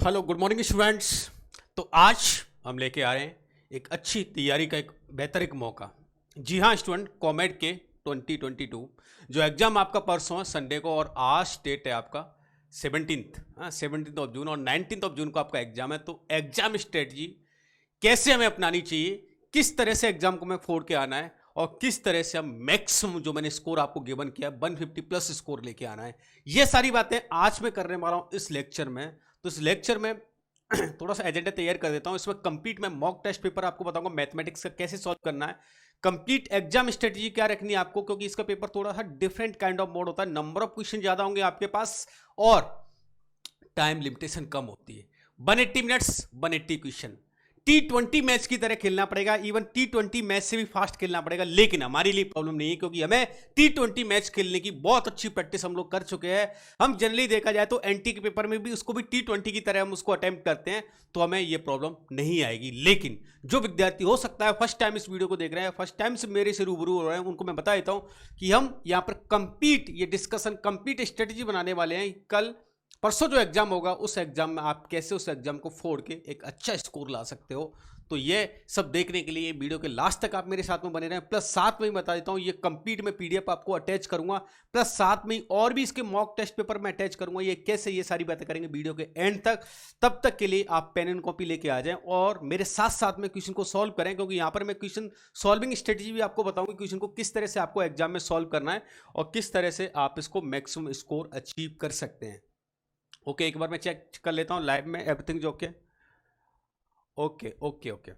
Hello good morning students. तो आज हम लेके आ रहे हैं एक अच्छी तैयारी का एक बेहतर एक मौका। जी हाँ स्टूडेंट, कॉमेड के 2022 जो एग्ज़ाम आपका परसों है संडे को, और आज डेट है आपका 17 ऑफ जून और 19 ऑफ जून को आपका एग्जाम है। तो एग्जाम स्ट्रेटजी कैसे हमें अपनानी चाहिए, किस तरह से एग्जाम को हमें फोड़ के आना है और किस तरह से हम मैक्सिमम जो मैंने स्कोर आपको गिवन किया 150 प्लस स्कोर लेके आना है, ये सारी बातें आज मैं करने वाला हूं इस लेक्चर में। तो इस लेक्चर में थोड़ा सा एजेंडा तैयार कर देता हूं। इसमें कंप्लीट मैं मॉक टेस्ट पेपर आपको बताऊंगा मैथमेटिक्स का कैसे सॉल्व करना है, कंप्लीट एग्जाम स्ट्रेटजी क्या रखनी है आपको, क्योंकि इसका पेपर थोड़ा सा डिफरेंट काइंड ऑफ मोड होता है। नंबर ऑफ क्वेश्चन ज्यादा होंगे आपके पास और टाइम लिमिटेशन कम होती है। 180 मिनट्स 180 क्वेश्चन। T20 मैच की तरह खेलना पड़ेगा, इवन T20 मैच से भी फास्ट खेलना पड़ेगा, लेकिन हमारे लिए प्रॉब्लम नहीं है क्योंकि हमें T20 मैच खेलने की बहुत अच्छी प्रैक्टिस हम लोग कर चुके हैं। हम जनरली देखा जाए तो एनटी के पेपर में भी उसको भी T20 की तरह हम उसको अटेम्प्ट करते हैं, तो हमें ये प्रॉब्लम नहीं आएगी। लेकिन जो विद्यार्थी हो सकता है फर्स्ट टाइम इस वीडियो को देख रहे हैं, फर्स्ट टाइम से मेरे से रूबरू हो रहे हैं, उनको मैं बता देता हूं कि हम यहाँ पर कंप्लीट ये डिस्कशन कंप्लीट स्ट्रेटेजी बनाने वाले हैं। कल परसों जो एग्जाम होगा उस एग्जाम में आप कैसे उस एग्जाम को फोड़ के एक अच्छा स्कोर ला सकते हो। तो ये सब देखने के लिए वीडियो के लास्ट तक आप मेरे साथ में बने रहें। प्लस साथ में ही बता देता हूँ ये कंप्लीट में पीडीएफ आपको अटैच करूंगा, प्लस साथ में और भी इसके मॉक टेस्ट पेपर में अटैच करूंगा। ये कैसे, ये सारी बातें करेंगे वीडियो के एंड तक। तब तक के लिए आप पेन एंड कॉपी लेके आ जाएं और मेरे साथ साथ में क्वेश्चन को सॉल्व करें, क्योंकि यहाँ पर मैं क्वेश्चन सॉल्विंग स्ट्रेटेजी भी आपको बताऊंगी, क्वेश्चन को किस तरह से आपको एग्जाम में सॉल्व करना है और किस तरह से आप इसको मैक्सिमम स्कोर अचीव कर सकते हैं। ओके, एक बार मैं चेक कर लेता हूँ लाइव में एवरीथिंग जो ओके ओके ओके।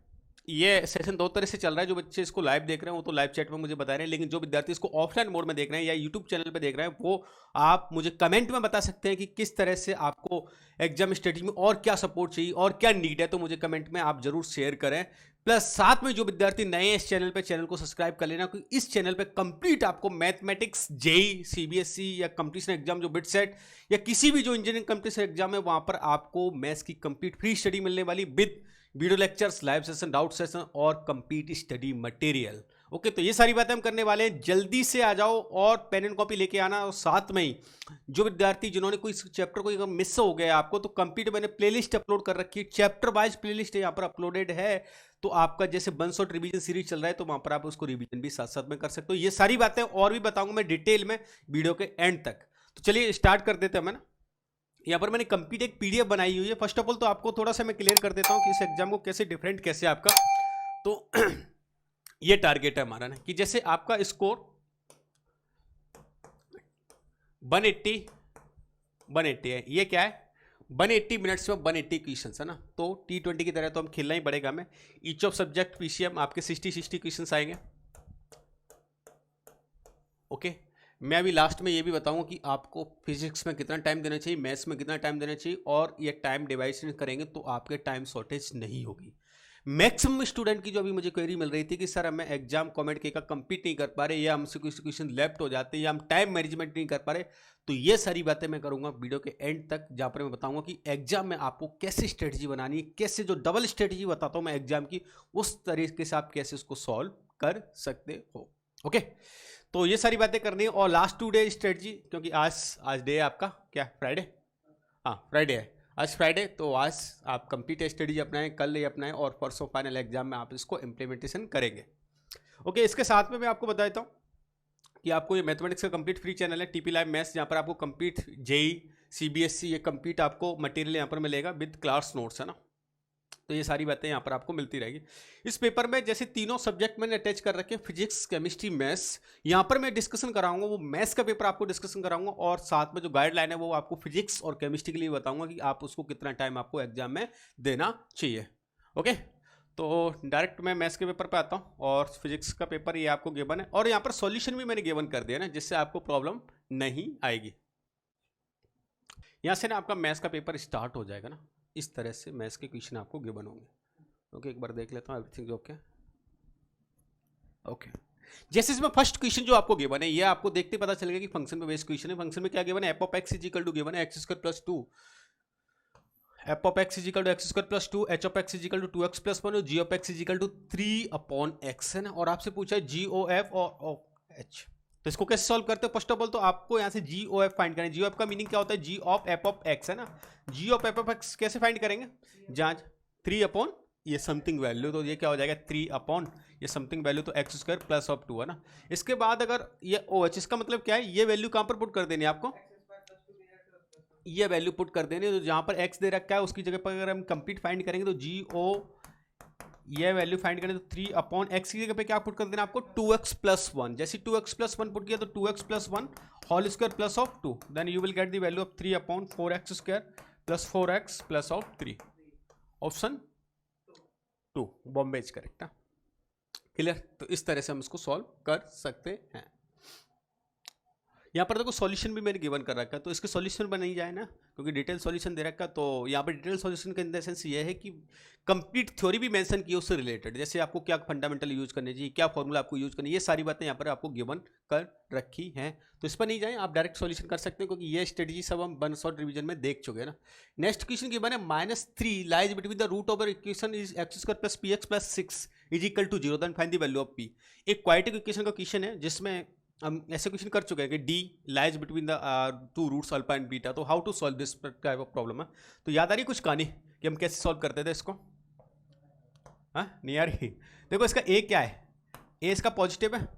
ये सेशन दो तरह से चल रहा है। जो बच्चे इसको लाइव देख रहे हैं वो तो लाइव चैट में मुझे बता रहे हैं, लेकिन जो विद्यार्थी इसको ऑफलाइन मोड में देख रहे हैं या यूट्यूब चैनल पे देख रहे हैं वो आप मुझे कमेंट में बता सकते हैं कि किस तरह से आपको एग्जाम स्ट्रेटजी में और क्या सपोर्ट चाहिए और क्या नीड है। तो मुझे कमेंट में आप जरूर शेयर करें। प्लस साथ में जो विद्यार्थी नए हैं इस चैनल पे, चैनल को सब्सक्राइब कर लेना, क्योंकि इस चैनल पे कंप्लीट आपको मैथमेटिक्स, जेई, सीबीएसई या कंपटीशन एग्जाम जो बिट सेट या किसी भी जो इंजीनियरिंग कंपटीशन एग्जाम है वहां पर आपको मैथ्स की कंप्लीट फ्री स्टडी मिलने वाली with video lectures, live session, doubt session और कंप्लीट स्टडी मटेरियल। ओके, तो ये सारी बातें हम करने वाले हैं। जल्दी से आ जाओ और पेन एंड कॉपी लेके आना। और साथ में ही जो विद्यार्थी जिन्होंने कोई चैप्टर को मिस हो गया आपको, तो कंप्लीट मैंने प्लेलिस्ट अपलोड कर रखी है, चैप्टर वाइज प्लेलिस्ट यहाँ पर अपलोडेड है। तो आपका जैसे वन शॉट रिवीजन सीरीज चल रहा है तो वहां पर आप उसको रिवीजन भी साथ साथ में कर सकते हो। ये सारी बातें और भी बताऊंगा मैं डिटेल में वीडियो के एंड तक। तो चलिए स्टार्ट कर देते हैं। मैं ना यहाँ पर मैंने कंप्लीट एक पीडीएफ बनाई हुई है। फर्स्ट ऑफ ऑल तो आपको थोड़ा सा मैं क्लियर कर देता हूँ कि इस एग्जाम को कैसे डिफरेंट कैसे आपका, तो ये टारगेट है हमारा ना कि जैसे आपका स्कोर 180 है। ये क्या है, 180 मिनट्स में 180 क्वेश्चन है ना। तो T20 की तरह तो हम खेलना ही पड़ेगा हमें। ईच ऑफ सब्जेक्ट पीसीएम आपके 60 क्वेश्चन आएंगे। ओके, मैं अभी लास्ट में ये भी बताऊंगा कि आपको फिजिक्स में कितना टाइम देना चाहिए, मैथ्स में कितना टाइम देना चाहिए, और ये टाइम डिवाइड करेंगे तो आपके टाइम शॉर्टेज नहीं होगी। मैक्सिमम स्टूडेंट की जो अभी मुझे क्वेरी मिल रही थी कि सर हमें एग्जाम कॉमेड के का कंप्लीट नहीं कर पा रहे, या हमसे कुछ क्वेश्चन लेफ्ट हो जाते हैं, या हम टाइम मैनेजमेंट नहीं कर पा रहे, तो ये सारी बातें मैं करूंगा वीडियो के एंड तक, जहां पर मैं बताऊंगा कि एग्जाम में आपको कैसे स्ट्रेटजी बनानी है, कैसे जो डबल स्ट्रेटजी बताता हूं मैं एग्जाम की, उस तरीके से आप कैसे उसको सॉल्व कर सकते हो। ओके, तो ये सारी बातें करनी है। और लास्ट 2 डे स्ट्रेटजी, क्योंकि आज डे है आपका क्या, फ्राइडे, हाँ फ्राइडे है आज, फ्राइडे। तो आज आप कंप्लीट स्टडी अपनाएं, कल ये अपनाएं और परसों फाइनल एग्जाम में आप इसको इम्प्लीमेंटेशन करेंगे। ओके, इसके साथ में मैं आपको बता देता हूँ कि आपको ये मैथमेटिक्स का कंप्लीट फ्री चैनल है टीपी लाइव मैथ्स, जहाँ पर आपको कंप्लीट जेई, सीबीएसई ये कंप्लीट आपको मटेरियल यहाँ पर मिलेगा विद क्लास नोट्स, है ना। तो ये सारी बातें यहाँ पर आपको मिलती रहेगी। इस पेपर में जैसे तीनों सब्जेक्ट मैंने अटैच कर रखे हैं, फिजिक्स, केमिस्ट्री, मैथ्स, यहाँ पर मैं डिस्कशन कराऊंगा। वो मैथ्स का पेपर आपको डिस्कशन कराऊंगा और साथ में जो गाइडलाइन है वो आपको फिजिक्स और केमिस्ट्री के लिए बताऊंगा कि आप उसको कितना टाइम आपको एग्जाम में देना चाहिए। ओके, तो डायरेक्ट मैं मैथ्स के पेपर पर आता हूँ और फिजिक्स का पेपर ये आपको गिवन है, और यहाँ पर सॉल्यूशन भी मैंने गिवन कर दिया ना, जिससे आपको प्रॉब्लम नहीं आएगी। यहाँ से ना आपका मैथ्स का पेपर स्टार्ट हो जाएगा ना, इस तरह से मैथ्स के क्वेश्चन आपको गिवन होंगे। ओके, एक बार देख लेता हूँ एवरीथिंग ओके। ओके, जैसे इसमें फर्स्ट क्वेश्चन जो आपको गिवन है, ये आपको देखते पता चलेगा कि फंक्शन में बेस्ड क्वेश्चन है। फंक्शन में क्या गिवन है, F of X is equal to given है X square plus 2, F of X is equal to X square plus 2, H of X is equal to 2x plus 1 और G of X is equal to 3/x है ना। और आपसे पूछा है जी O F और H. तो इसको कैसे सॉल्व करते हो? फर्स्ट ऑफ ऑल तो आपको यहाँ से जी ओ एफ फाइंड करें। जी ओ एफ का मीनिंग क्या होता है? जी ऑफ एफ ऑफ एक्स है ना। जी ऑफ एफ ऑफ एक्स कैसे फाइंड करेंगे? जांच 3 अपॉन ये समथिंग वैल्यू, तो ये क्या हो जाएगा 3 अपॉन ये समथिंग वैल्यू, तो एक्स स्क्वायर प्लस ऑफ 2 है ना। इसके बाद अगर ये ओ एच, इसका मतलब क्या है? ये वैल्यू कहाँ पर पुट कर देनी है आपको? ये वैल्यू पुट कर देनी है, तो जहाँ पर एक्स दे रखा है उसकी जगह पर अगर हम कंप्लीट फाइंड करेंगे तो जी ओ ये वैल्यू फाइंड करें तो 3 अपॉन एक्स की जगह पे क्या पुट कर देना आपको? 2x plus 1। जैसे 2x प्लस 1 पुट किया तो 2x plus 1 whole square plus of 2, then you will get the value of 3 upon 4x square plus 4x plus of 3। Option 2 बॉम्बे इज करेक्ट। क्लियर? तो इस तरह से हम इसको सॉल्व कर सकते हैं। यहाँ पर देखो सॉल्यूशन भी मैंने गिवन कर रखा है, तो इसके सॉल्यूशन पर नहीं जाए ना, क्योंकि डिटेल सॉल्यूशन दे रखा है। तो यहाँ पर डिटेल सॉल्यूशन का इन द सेंस ये है कि कंप्लीट थ्योरी भी मेंशन की उससे रिलेटेड, जैसे आपको क्या फंडामेंटल यूज करने चाहिए, क्या फॉर्मूला आपको यूज करनी है, ये सारी बातें यहाँ पर आपको गिवन कर रखी हैं। तो इस पर नहीं जाए, आप डायरेक्ट सॉल्यूशन कर सकते हैं, क्योंकि ये स्ट्रेटजी सब हम वन शॉट रिवीजन में देख चुके हैं ना। नेक्स्ट क्वेश्चन गिवन है -3 lies between the root of equation is X square plus P X plus 6 is equal to 0, then find the value of P. एक क्वाड्रेटिक इक्वेशन का क्वेश्चन है जिसमें हम ऐसे क्वेश्चन कर चुके हैं कि D lies between the two roots alpha and beta, तो how to solve this type of problem है। तो याद आ रही कुछ कहानी कि हम कैसे सॉल्व करते थे इसको? हाँ नहीं आ रही? देखो इसका ए क्या है? ए इसका पॉजिटिव है,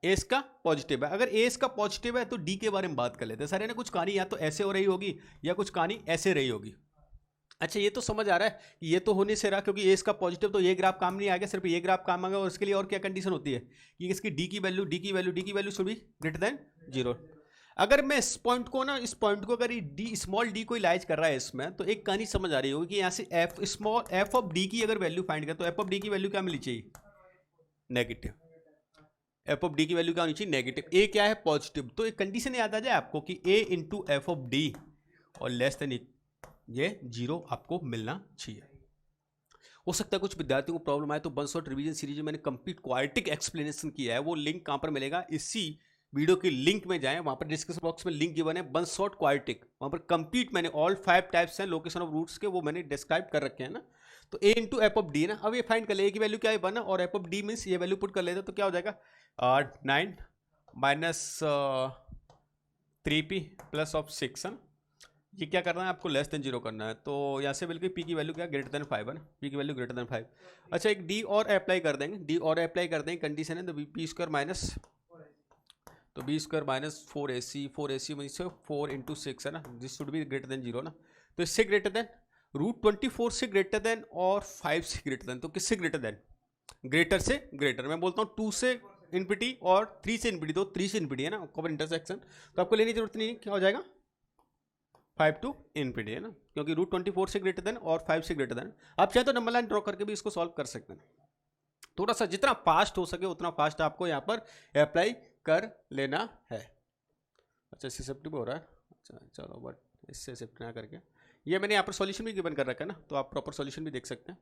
ए इसका पॉजिटिव है। अगर ए इसका पॉजिटिव है तो डी के बारे में बात कर लेते हैं। सारे ने कुछ कहानी या तो ऐसे हो रही होगी या कुछ कहानी ऐसे रही होगी। अच्छा ये तो समझ आ रहा है कि ये तो होने से रहा, क्योंकि ए इसका पॉजिटिव, तो ये ग्राफ काम नहीं आ गया, सिर्फ ये ग्राफ काम आ गया। और इसके लिए और क्या कंडीशन होती है कि इसकी डी की value should be greater than 0। अगर मैं इस पॉइंट को अगर डी स्मॉल डी को इलाइज कर रहा है इसमें, तो एक कहानी समझ आ रही होगी कि यहाँ से एफ ऑफ डी की अगर वैल्यू फाइंड करें तो एफ ऑफ डी की वैल्यू क्या मिलनी चाहिए? नेगेटिव। एफ ऑफ डी की वैल्यू क्या होनी चाहिए? नेगेटिव। ए क्या है? पॉजिटिव। तो एक कंडीशन याद आ जाए आपको कि ए इंटू एफ ऑफ डी और लेस देन ये 0 आपको मिलना चाहिए। हो सकता है कुछ विद्यार्थियों को प्रॉब्लम आए, तो वन शॉट रिवीजन सीरीज में मैंने कंप्लीट क्वाड्रेटिक एक्सप्लेनेशन किया है। वो लिंक कहाँ पर मिलेगा? इसी वीडियो के लिंक में जाएं, वहाँ पर डिस्क्रिप्शन बॉक्स में लिंक गिवन है वन शॉट क्वाड्रेटिक। वहाँ पर कंप्लीट मैंने ऑल 5 टाइप्स हैं लोकेशन ऑफ रूट्स के, वो मैंने डिस्क्राइब कर रखे हैं ना। तो ए इंटू एफ ऑफ डी है ना। अब ये फाइंड कर ले, ए की वैल्यू क्या है 1 और एफ ऑफ डी मीन्स ये वैल्यू पुट कर लेते तो क्या हो जाएगा 9 माइनस 3p प्लस ऑफ 6 है ना। ये क्या करना है आपको? लेस देन 0 करना है। तो यहाँ से बिल्कुल पी की वैल्यू क्या? ग्रेटर देन 5 है ना। पी की वैल्यू ग्रेटर देन 5। अच्छा एक डी और अप्लाई कर देंगे, कंडीशन है तो पी स्क्वायर माइनस, तो B square minus 4ac mean 4 into 6 है ना। This should be greater than 0 ना। तो इससे ग्रेटर देन √24 से ग्रेटर देन और 5 से ग्रेटर देन, तो किससे ग्रेटर देन? ग्रेटर से ग्रेटर। मैं बोलता हूँ 2 से इन्फिनिटी और 3 से इन्फिनिटी, तो 3 से इन्फिनिटी है ना कॉमन इंटरसेक्शन, तो आपको लेने की जरूरत नहीं है। क्या हो जाएगा? 5 टू इन्फिनिटी है ना, क्योंकि √24 से ग्रेटर देन और 5 से ग्रेटर देन। आप चाहे तो नंबर लाइन ड्रॉ करके भी इसको सॉल्व कर सकते हैं। थोड़ा सा जितना फास्ट हो सके उतना फास्ट आपको यहाँ पर अप्लाई कर लेना है। अच्छा इससे शिफ्ट भी हो रहा है। अच्छा चलो, बट इससे शिफ्ट ना करके ये मैंने यहाँ पर सॉल्यूशन भी गिवन कर रखा है ना, तो आप प्रॉपर सॉल्यूशन भी देख सकते हैं।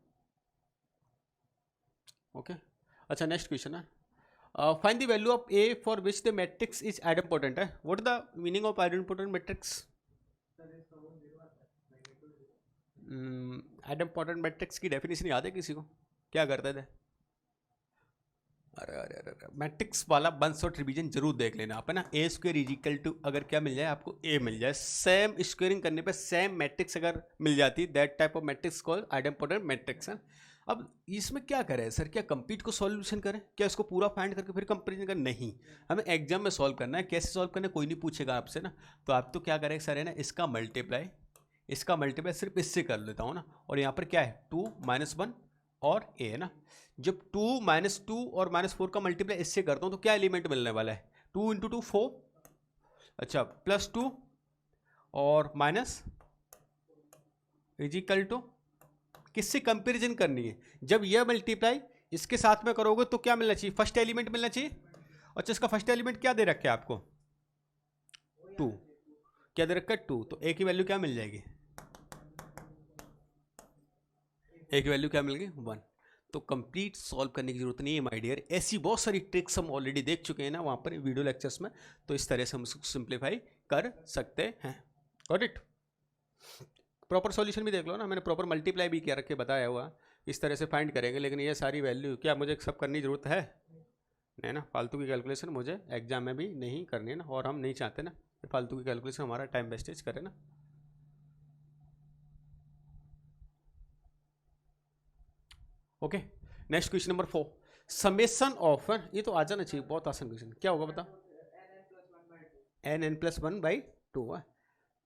ओके अच्छा नेक्स्ट क्वेश्चन है, find the value of A for which the matrix is idempotent है। What the meaning of idempotent matrix? Idempotent matrix की डेफिनेशन याद है किसी को? क्या करते थे? अरे मैट्रिक्स वाला वन शॉट रिवीजन जरूर देख लेना आप है ना। ए स्क्वायर इज इक्वल टू, अगर क्या मिल जाए आपको? ए मिल जाए। सेम स्क्वायरिंग करने पे सेम मैट्रिक्स अगर मिल जाती, that type of matrix called idempotent matrix है। अब इसमें क्या करें सर? क्या कंप्लीट को सॉल्यूशन करें? क्या इसको पूरा फाइंड करके फिर कंपेरिजन करें? नहीं, हमें एग्जाम में सॉल्व करना है। कैसे सॉल्व करना है कोई नहीं पूछेगा आपसे ना। तो आप तो क्या करें सर है ना, इसका मल्टीप्लाई सिर्फ इससे कर लेता हूँ ना। और यहाँ पर क्या है 2 - 1 और ए है ना। जब 2 - 2 और -4 का मल्टीप्लाई इससे करता हूँ तो क्या एलिमेंट मिलने वाला है? 2 × 2 4, अच्छा +2 और माइनस इज इक्वल टू, किससे कंपेरिजन करनी है? जब यह मल्टीप्लाई इसके साथ में करोगे तो क्या मिलना चाहिए? फर्स्ट एलिमेंट मिलना चाहिए। अच्छा इसका फर्स्ट एलिमेंट क्या दे रखा है आपको? 2। क्या दे रखा है? 2। तो ए की वैल्यू क्या मिल जाएगी? ए की वैल्यू क्या मिल गई? 1। तो कंप्लीट सॉल्व करने की जरूरत नहीं है माय डियर। ऐसी बहुत सारी ट्रिक्स हम ऑलरेडी देख चुके हैं ना वहाँ पर वीडियो लेक्चर्स में, तो इस तरह से हम उसको सिंप्लीफाई कर सकते हैं। Got it? प्रॉपर सॉल्यूशन भी देख लो ना, मैंने प्रॉपर मल्टीप्लाई भी किया रख के बताया हुआ इस तरह से फाइंड करेंगे। लेकिन ये सारी वैल्यू क्या मुझे सब करने की जरूरत है? है ना, फालतू की कैलकुलेशन मुझे एग्जाम में भी नहीं करनी है ना, और हम नहीं चाहते ना कि फालतू की कैलकुलेशन हमारा टाइम वेस्टेज करे ना। Okay, next question number 4, summation of, ये तो आ जाना चाहिए, बहुत आसान क्वेश्चन, क्या होगा बता, n+1/2 है।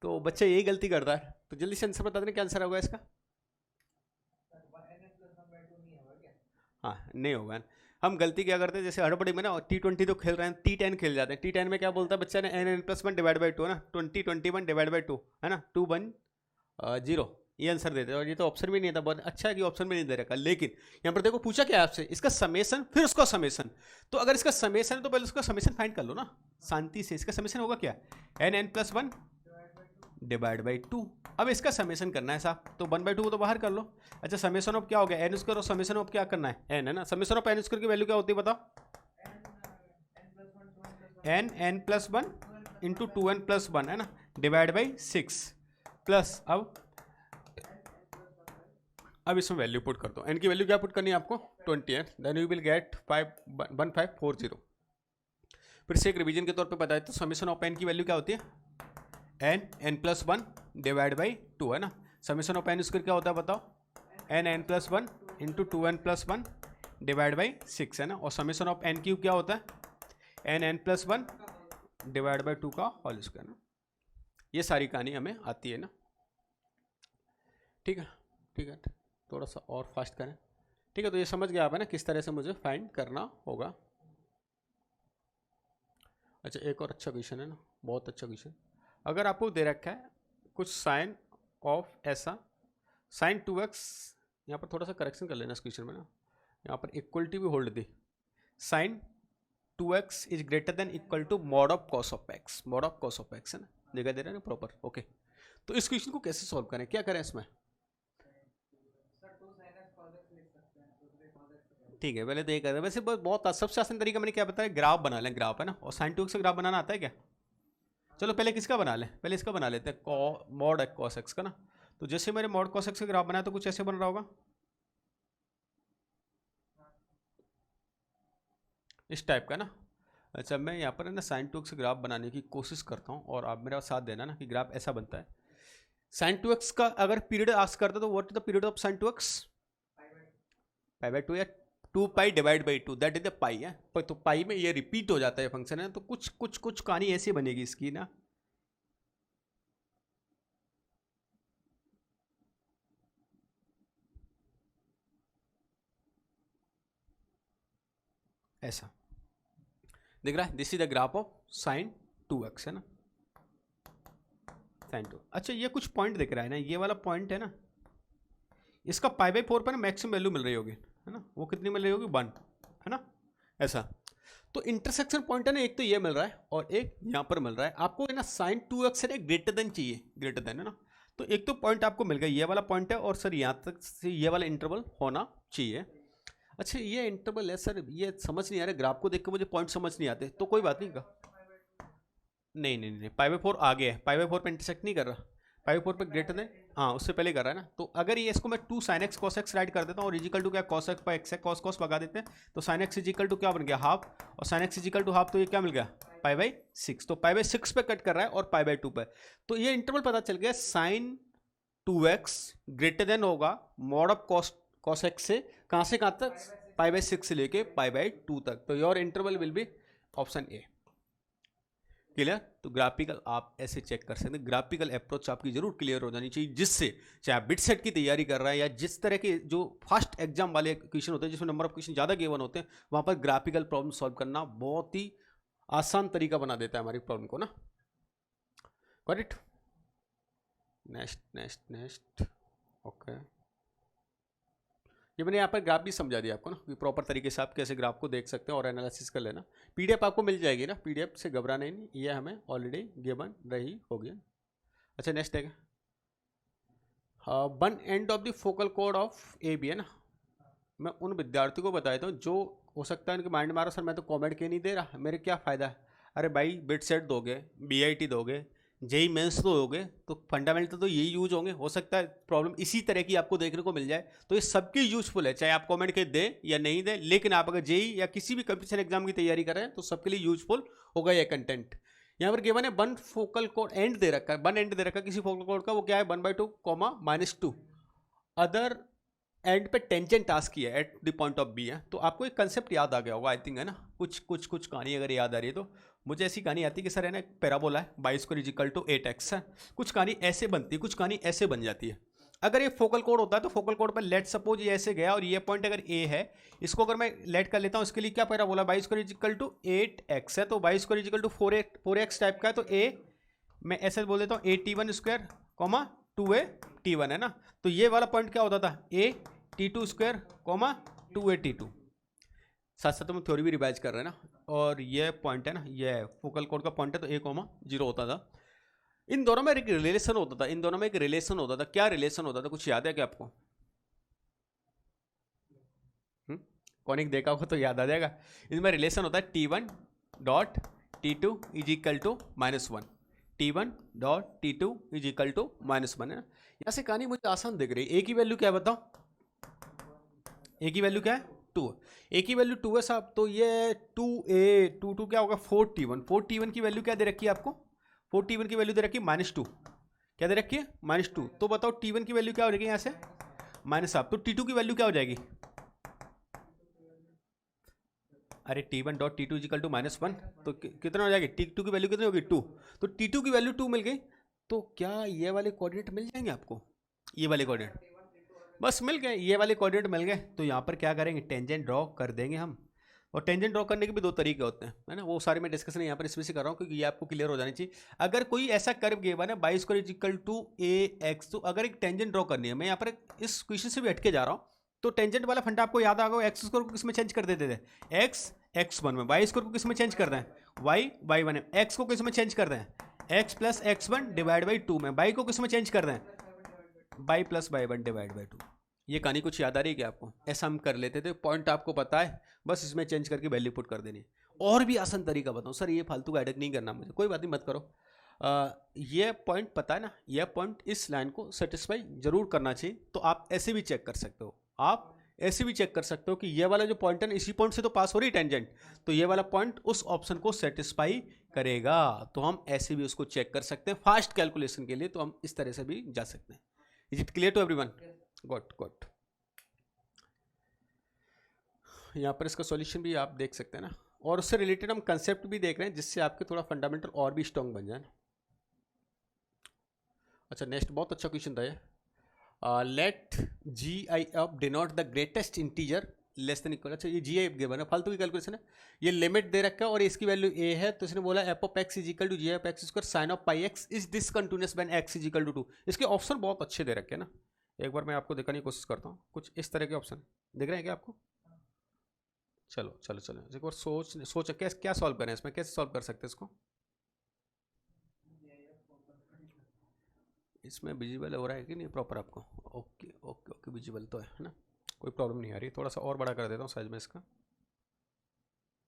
तो बच्चा यही गलती करता है, तो जल्दी से आंसर बता देना, क्या आंसर होगा इसका। हाँ, नहीं होगा। हम गलती क्या करते हैं, जैसे हड़बड़ी में ना T20 तो खेल रहे हैं, T10 खेल जाते हैं। T10 में क्या बोलता है बच्चा ने, n+1/2 है ना, 20/21 है ना, 210, ये आंसर देते हैं। और ये तो ऑप्शन भी नहीं था, बहुत अच्छा है कि ऑप्शन भी नहीं दे रखा। लेकिन यहाँ पर देखो पूछा क्या है आपसे, इसका समेशन फिर उसका समेशन। तो अगर इसका समेशन है तो पहले उसका समेशन फाइंड कर लो ना शांति से। इसका समेशन होगा क्या, n+1/2। अब इसका समेशन करना है साहब, तो 1/2 को तो बाहर कर लो। अच्छा, समेशन ऑफ क्या हो गया, n² और समेशन ऑफ क्या करना है, n है ना। समेशन ऑफ n² की वैल्यू क्या होती है बताओ, n+1 इंटू 2n+1 है ना, /6 प्लस, अब इसमें वैल्यू पुट कर दो। n की वैल्यू क्या पुट करनी है आपको, 20 है, देन यू विल गेट 1540। फिर से एक रिवीजन के तौर पे बताए तो समेशन ऑफ n की वैल्यू क्या होती है, n+1/2 है ना। समेशन ऑफ n² क्या होता है बताओ, n+1 इंटू 2n+1/6 है ना। और समेशन ऑफ n³ क्या होता है, n+1/2 का होल स्क्वायर ना। ये सारी कहानी हमें आती है ना, ठीक है, ठीक है, थोड़ा सा और फास्ट करें, ठीक है। तो ये समझ गया आप है ना किस तरह से मुझे फाइंड करना होगा। अच्छा, एक और अच्छा क्वेश्चन है ना, बहुत अच्छा क्वेश्चन। अगर आपको दे रखा है कुछ साइन ऑफ ऐसा, sin 2x, यहाँ पर थोड़ा सा करेक्शन कर लेना इस क्वेश्चन में ना, यहाँ पर इक्वलिटी भी होल्ड दी, sin 2x is greater than equal to mod of cos of x, mod of cos of x है ना, दिखाई दे रहा है ना प्रॉपर। ओके, तो इस क्वेश्चन को कैसे सॉल्व करें, क्या करें इसमें, ठीक है, पहले तो ये करें। वैसे बहुत सबसे आसान तरीका मैंने क्या बताया, ग्राफ बना लें, ग्राफ है ना। और sin 2x से ग्राफ बनाना आता है क्या, चलो पहले किसका बना लें, पहले इसका बना लेते हैं, मॉड cos x का ना। तो जैसे मैंने मॉड cos x का ग्राफ बनाया तो कुछ ऐसे बन रहा होगा, इस टाइप का ना। अच्छा, मैं यहाँ पर है ना sin 2x से ग्राफ बनाने की कोशिश करता हूँ, और आप मेरा साथ देना ना कि ग्राफ ऐसा बनता है। sin 2x का अगर पीरियड आस्क करता तो what is the period of sin 2x, π/2 या 2π/2, दैट इज द पाई है। तो पाई में ये रिपीट हो जाता है फंक्शन है, तो कुछ कुछ कुछ कहानी ऐसी बनेगी इसकी ना, ऐसा दिख रहा है, this is the graph of sin 2x है ना, sin 2। अच्छा, ये कुछ पॉइंट दिख रहा है ना, ये वाला पॉइंट है ना, इसका π/4 पर ना मैक्सिमम वैल्यू मिल रही होगी है ना, वो कितनी मिल रही होगी, 1 है ना, ऐसा। तो इंटरसेक्शन पॉइंट है ना, एक तो ये मिल रहा है और एक यहाँ पर मिल रहा है आपको है ना, sin 2x से ग्रेटर देन चाहिए, ग्रेटर देन है ना। तो एक तो पॉइंट आपको मिल गया, ये वाला पॉइंट है, और सर यहाँ तक से ये वाला इंटरवल होना चाहिए। अच्छा, ये इंटरवल है सर, ये समझ नहीं आ रहा, ग्राफ को देख के मुझे पॉइंट समझ नहीं आते, तो कोई बात नहीं का, नहीं नहीं नहीं, π/4 आगे है, π/4 पे इंटरसेक्ट नहीं कर रहा, π/4 पे ग्रेटर देन, हाँ उससे पहले कर रहा है ना। तो अगर ये इसको मैं 2 sin x cos x right कर देता हूँ, और इजिकल टू क्या cos x पर x है, cos cos भगा देते हैं, तो sin x इजिकल टू क्या बन गया, हाफ, और sin x equal to half, तो ये क्या मिल गया, π/6। तो π/6 पे कट कर रहा है और π/2 पे। तो ये इंटरवल पता चल गया, sin 2x ग्रेटर देन होगा मॉड ऑफ cos x से कहाँ से कहाँ तक, π/6 से लेके π/2 तक। तो your interval will be option A. Clear. तो ग्राफिकल आप ऐसे चेक कर सकते हैं, ग्राफिकल अप्रोच आपकी जरूर क्लियर हो जानी चाहिए, जिससे चाहे आप बिट सेट की तैयारी कर रहे हैं या जिस तरह के जो फर्स्ट एग्जाम वाले क्वेश्चन होते हैं जिसमें नंबर ऑफ क्वेश्चन ज़्यादा गिवन होते हैं, वहाँ पर ग्राफिकल प्रॉब्लम सॉल्व करना बहुत ही आसान तरीका बना देता है हमारी प्रॉब्लम को ना। Got it. नेक्स्ट ओके, ये मैंने यहाँ पर ग्राफ भी समझा दिया आपको ना कि प्रॉपर तरीके से आप कैसे ग्राफ को देख सकते हैं और एनालिसिस कर लेना। पीडीएफ आपको मिल जाएगी ना, पीडीएफ से घबराना ही नहीं, ये हमें ऑलरेडी गिवन रही होगी। अच्छा, नेक्स्ट है one end of the focal कोड ऑफ ए बी है ना। मैं उन विद्यार्थियों को बता देता हूँ जो हो सकता है उनके माइंड में आ रहा सर मैं तो कॉमेंट के नहीं दे रहा, मेरे क्या फ़ायदा है। अरे भाई बिट सेट दोगे, BIT दोगे, जेई मेंस तो होगे तो फंडामेंटल तो यही यूज होंगे, हो सकता है प्रॉब्लम इसी तरह की आपको देखने को मिल जाए। तो ये सबके यूजफुल है, चाहे आप कमेंट के दें या नहीं दें, लेकिन आप अगर जेई या किसी भी कंपटीशन एग्जाम की तैयारी कर रहे हैं तो सबके लिए यूजफुल होगा ये कंटेंट। यहाँ पर गिवन है one focal code and they रखा है, वन एंड दे रखा है किसी फोकल कोड का, वो क्या है 1/2 कॉमा -2 अदर एंड पे टेंजेंट टास्क किया है at the point of B है। तो आपको एक कंसेप्ट याद आ गया होगा आई थिंक, है ना, कुछ कहानी अगर याद आ रही है तो। मुझे ऐसी कहानी आती है कि सर है ना एक पैराबोला है, Y square equal to 8x है, कुछ कहानी ऐसे बनती है, कुछ कहानी ऐसे बन जाती है। अगर ये फोकल कोड होता है तो फोकल कोड पर लेट सपोज ये ऐसे गया और ये पॉइंट अगर ए है, इसको अगर मैं लेट कर लेता हूँ, इसके लिए क्या parabola Y square equal to 8x है, तो Y square equal to 4x type का है। तो ए मैं ऐसे बोल देता हूँ a t1 square comma 2a t1 है ना। तो ये वाला पॉइंट क्या होता था a t2 square comma 2a t2। साथ साथ हम थ्योरी भी रिवाइज कर रहे हैं ना। और ये पॉइंट है ना, ये फोकल कोड का पॉइंट है, तो a,0 होता था। इन दोनों में एक रिलेशन होता था, इन दोनों में एक रिलेशन होता था। क्या रिलेशन होता था, कुछ याद है क्या आपको? कॉनिक देखा होगा तो याद आ जाएगा। इसमें रिलेशन होता है t1 dot t2 is equal to -1, t1 dot t2 is equal to -1 है ना। यहाँ से कहानी मुझे आसान दिख रही है। ए की वैल्यू क्या है बताओ? ए की वैल्यू क्या है? 2। ए की वैल्यू 2 है साहब, तो ये 2a 2 क्या होगा 4t1। 4t1 की वैल्यू क्या दे रखी है आपको? 4t1 की वैल्यू दे रखी है -2। क्या दे रखी है? -2। तो बताओ t1 की वैल्यू क्या हो जाएगी यहाँ से? -हाफ। तो t2 की वैल्यू क्या हो जाएगी? अरे t1 dot t2 is equal to -1, तो कितना हो जाएगी? t2 की वैल्यू कितनी होगी? 2। तो t2 की वैल्यू 2 मिल गई, तो क्या ये वाले कोऑर्डिनेट मिल जाएंगे आपको? ये वाले कोऑर्डिनेट बस मिल गए, ये वाले कोऑर्डिनेट मिल गए। तो यहाँ पर क्या करेंगे? टेंजेंट ड्रॉ कर देंगे हम। और टेंजेंट ड्रॉ करने के भी दो तरीके होते हैं, है ना, वो सारे मैं डिस्कशन यहाँ पर इसमें से कर रहा हूँ क्योंकि ये आपको क्लियर हो जानी चाहिए। अगर कोई ऐसा कर्व गिवन है Y square equal to ax, तो अगर एक टेंजेंट ड्रॉ करनी है, मैं यहाँ पर इस क्वेश्चन से भी हटके जा रहा हूँ। तो टेंजेंट वाला फंडा आपको याद आ गया, एक्स स्क्वायर को किसमें चेंज कर देते थे? एक्स x1 में। वाई स्क्वायर को किसमें चेंज कर दें? वाई y1 में। एक्स को किसमें चेंज कर दें? x plus x1 divide by 2 में। वाई को किसमें चेंज कर दें? Y plus y1 divide by 2। ये कहानी कुछ याद आ रही है क्या आपको? ऐसा हम कर लेते थे, पॉइंट आपको पता है, बस इसमें चेंज करके वैल्यू पुट कर देनी। और भी आसान तरीका बताऊँ सर, ये फालतू का हेडेक नहीं करना मुझे, कोई बात नहीं मत करो। ये पॉइंट पता है ना, ये पॉइंट इस लाइन को सेटिस्फाई जरूर करना चाहिए। तो आप ऐसे भी चेक कर सकते हो, आप ऐसे भी चेक कर सकते हो कि ये वाला जो पॉइंट है ना, इसी पॉइंट से तो पास हो रही टेंजेंट, तो ये वाला पॉइंट उस ऑप्शन को सेटिस्फाई करेगा। तो हम ऐसे भी उसको चेक कर सकते हैं फास्ट कैलकुलेशन के लिए, तो हम इस तरह से भी जा सकते हैं। Is it clear to everyone? Good good. यहाँ पर इसका सॉल्यूशन भी आप देख सकते हैं ना, और उससे रिलेटेड हम कंसेप्ट भी देख रहे हैं जिससे आपके थोड़ा फंडामेंटल और भी स्ट्रॉन्ग बन जाए। अच्छा नेक्स्ट बहुत अच्छा क्वेश्चन था ये। Let G I F denote the greatest integer less than equal. अच्छा ये जी आई एफ गिवन है, फालतू की कैलकुलेशन है। ये लिमिट दे रखा है और इसकी वैल्यू ए है, तो इसने बोला F of X is equal to G F X square sine of pi X is discontinuous when X is equal to 2। इसके ऑप्शन बहुत अच्छे दे रखे हैं ना, एक बार मैं आपको दिखाने की कोशिश करता हूँ। कुछ इस तरह के ऑप्शन दिख रहे हैं क्या आपको? चलो चलो चलो एक बार सोच क्या सॉल्व करें इसमें, कैसे सॉल्व कर सकते हैं इसको? इसमें विजिबल हो रहा है कि नहीं प्रॉपर आपको? ओके ओके ओके विजिबल तो है ना, कोई प्रॉब्लम नहीं आ रही। थोड़ा सा और बड़ा कर देता हूँ साइज में इसका,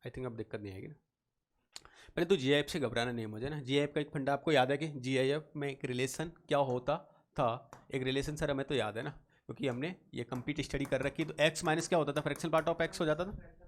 आई थिंक अब दिक्कत नहीं आएगी ना। पहले तो जीआईएफ से घबराना नहीं है मुझे ना। जीआईएफ का एक फंडा आपको याद है कि जीआईएफ में एक रिलेशन क्या होता था? एक रिलेशन सर हमें तो याद है ना, क्योंकि हमने ये कंप्लीट स्टडी कर रखी। तो एक्स माइनस क्या होता था? फ्रैक्शनल पार्ट ऑफ एक्स हो जाता था।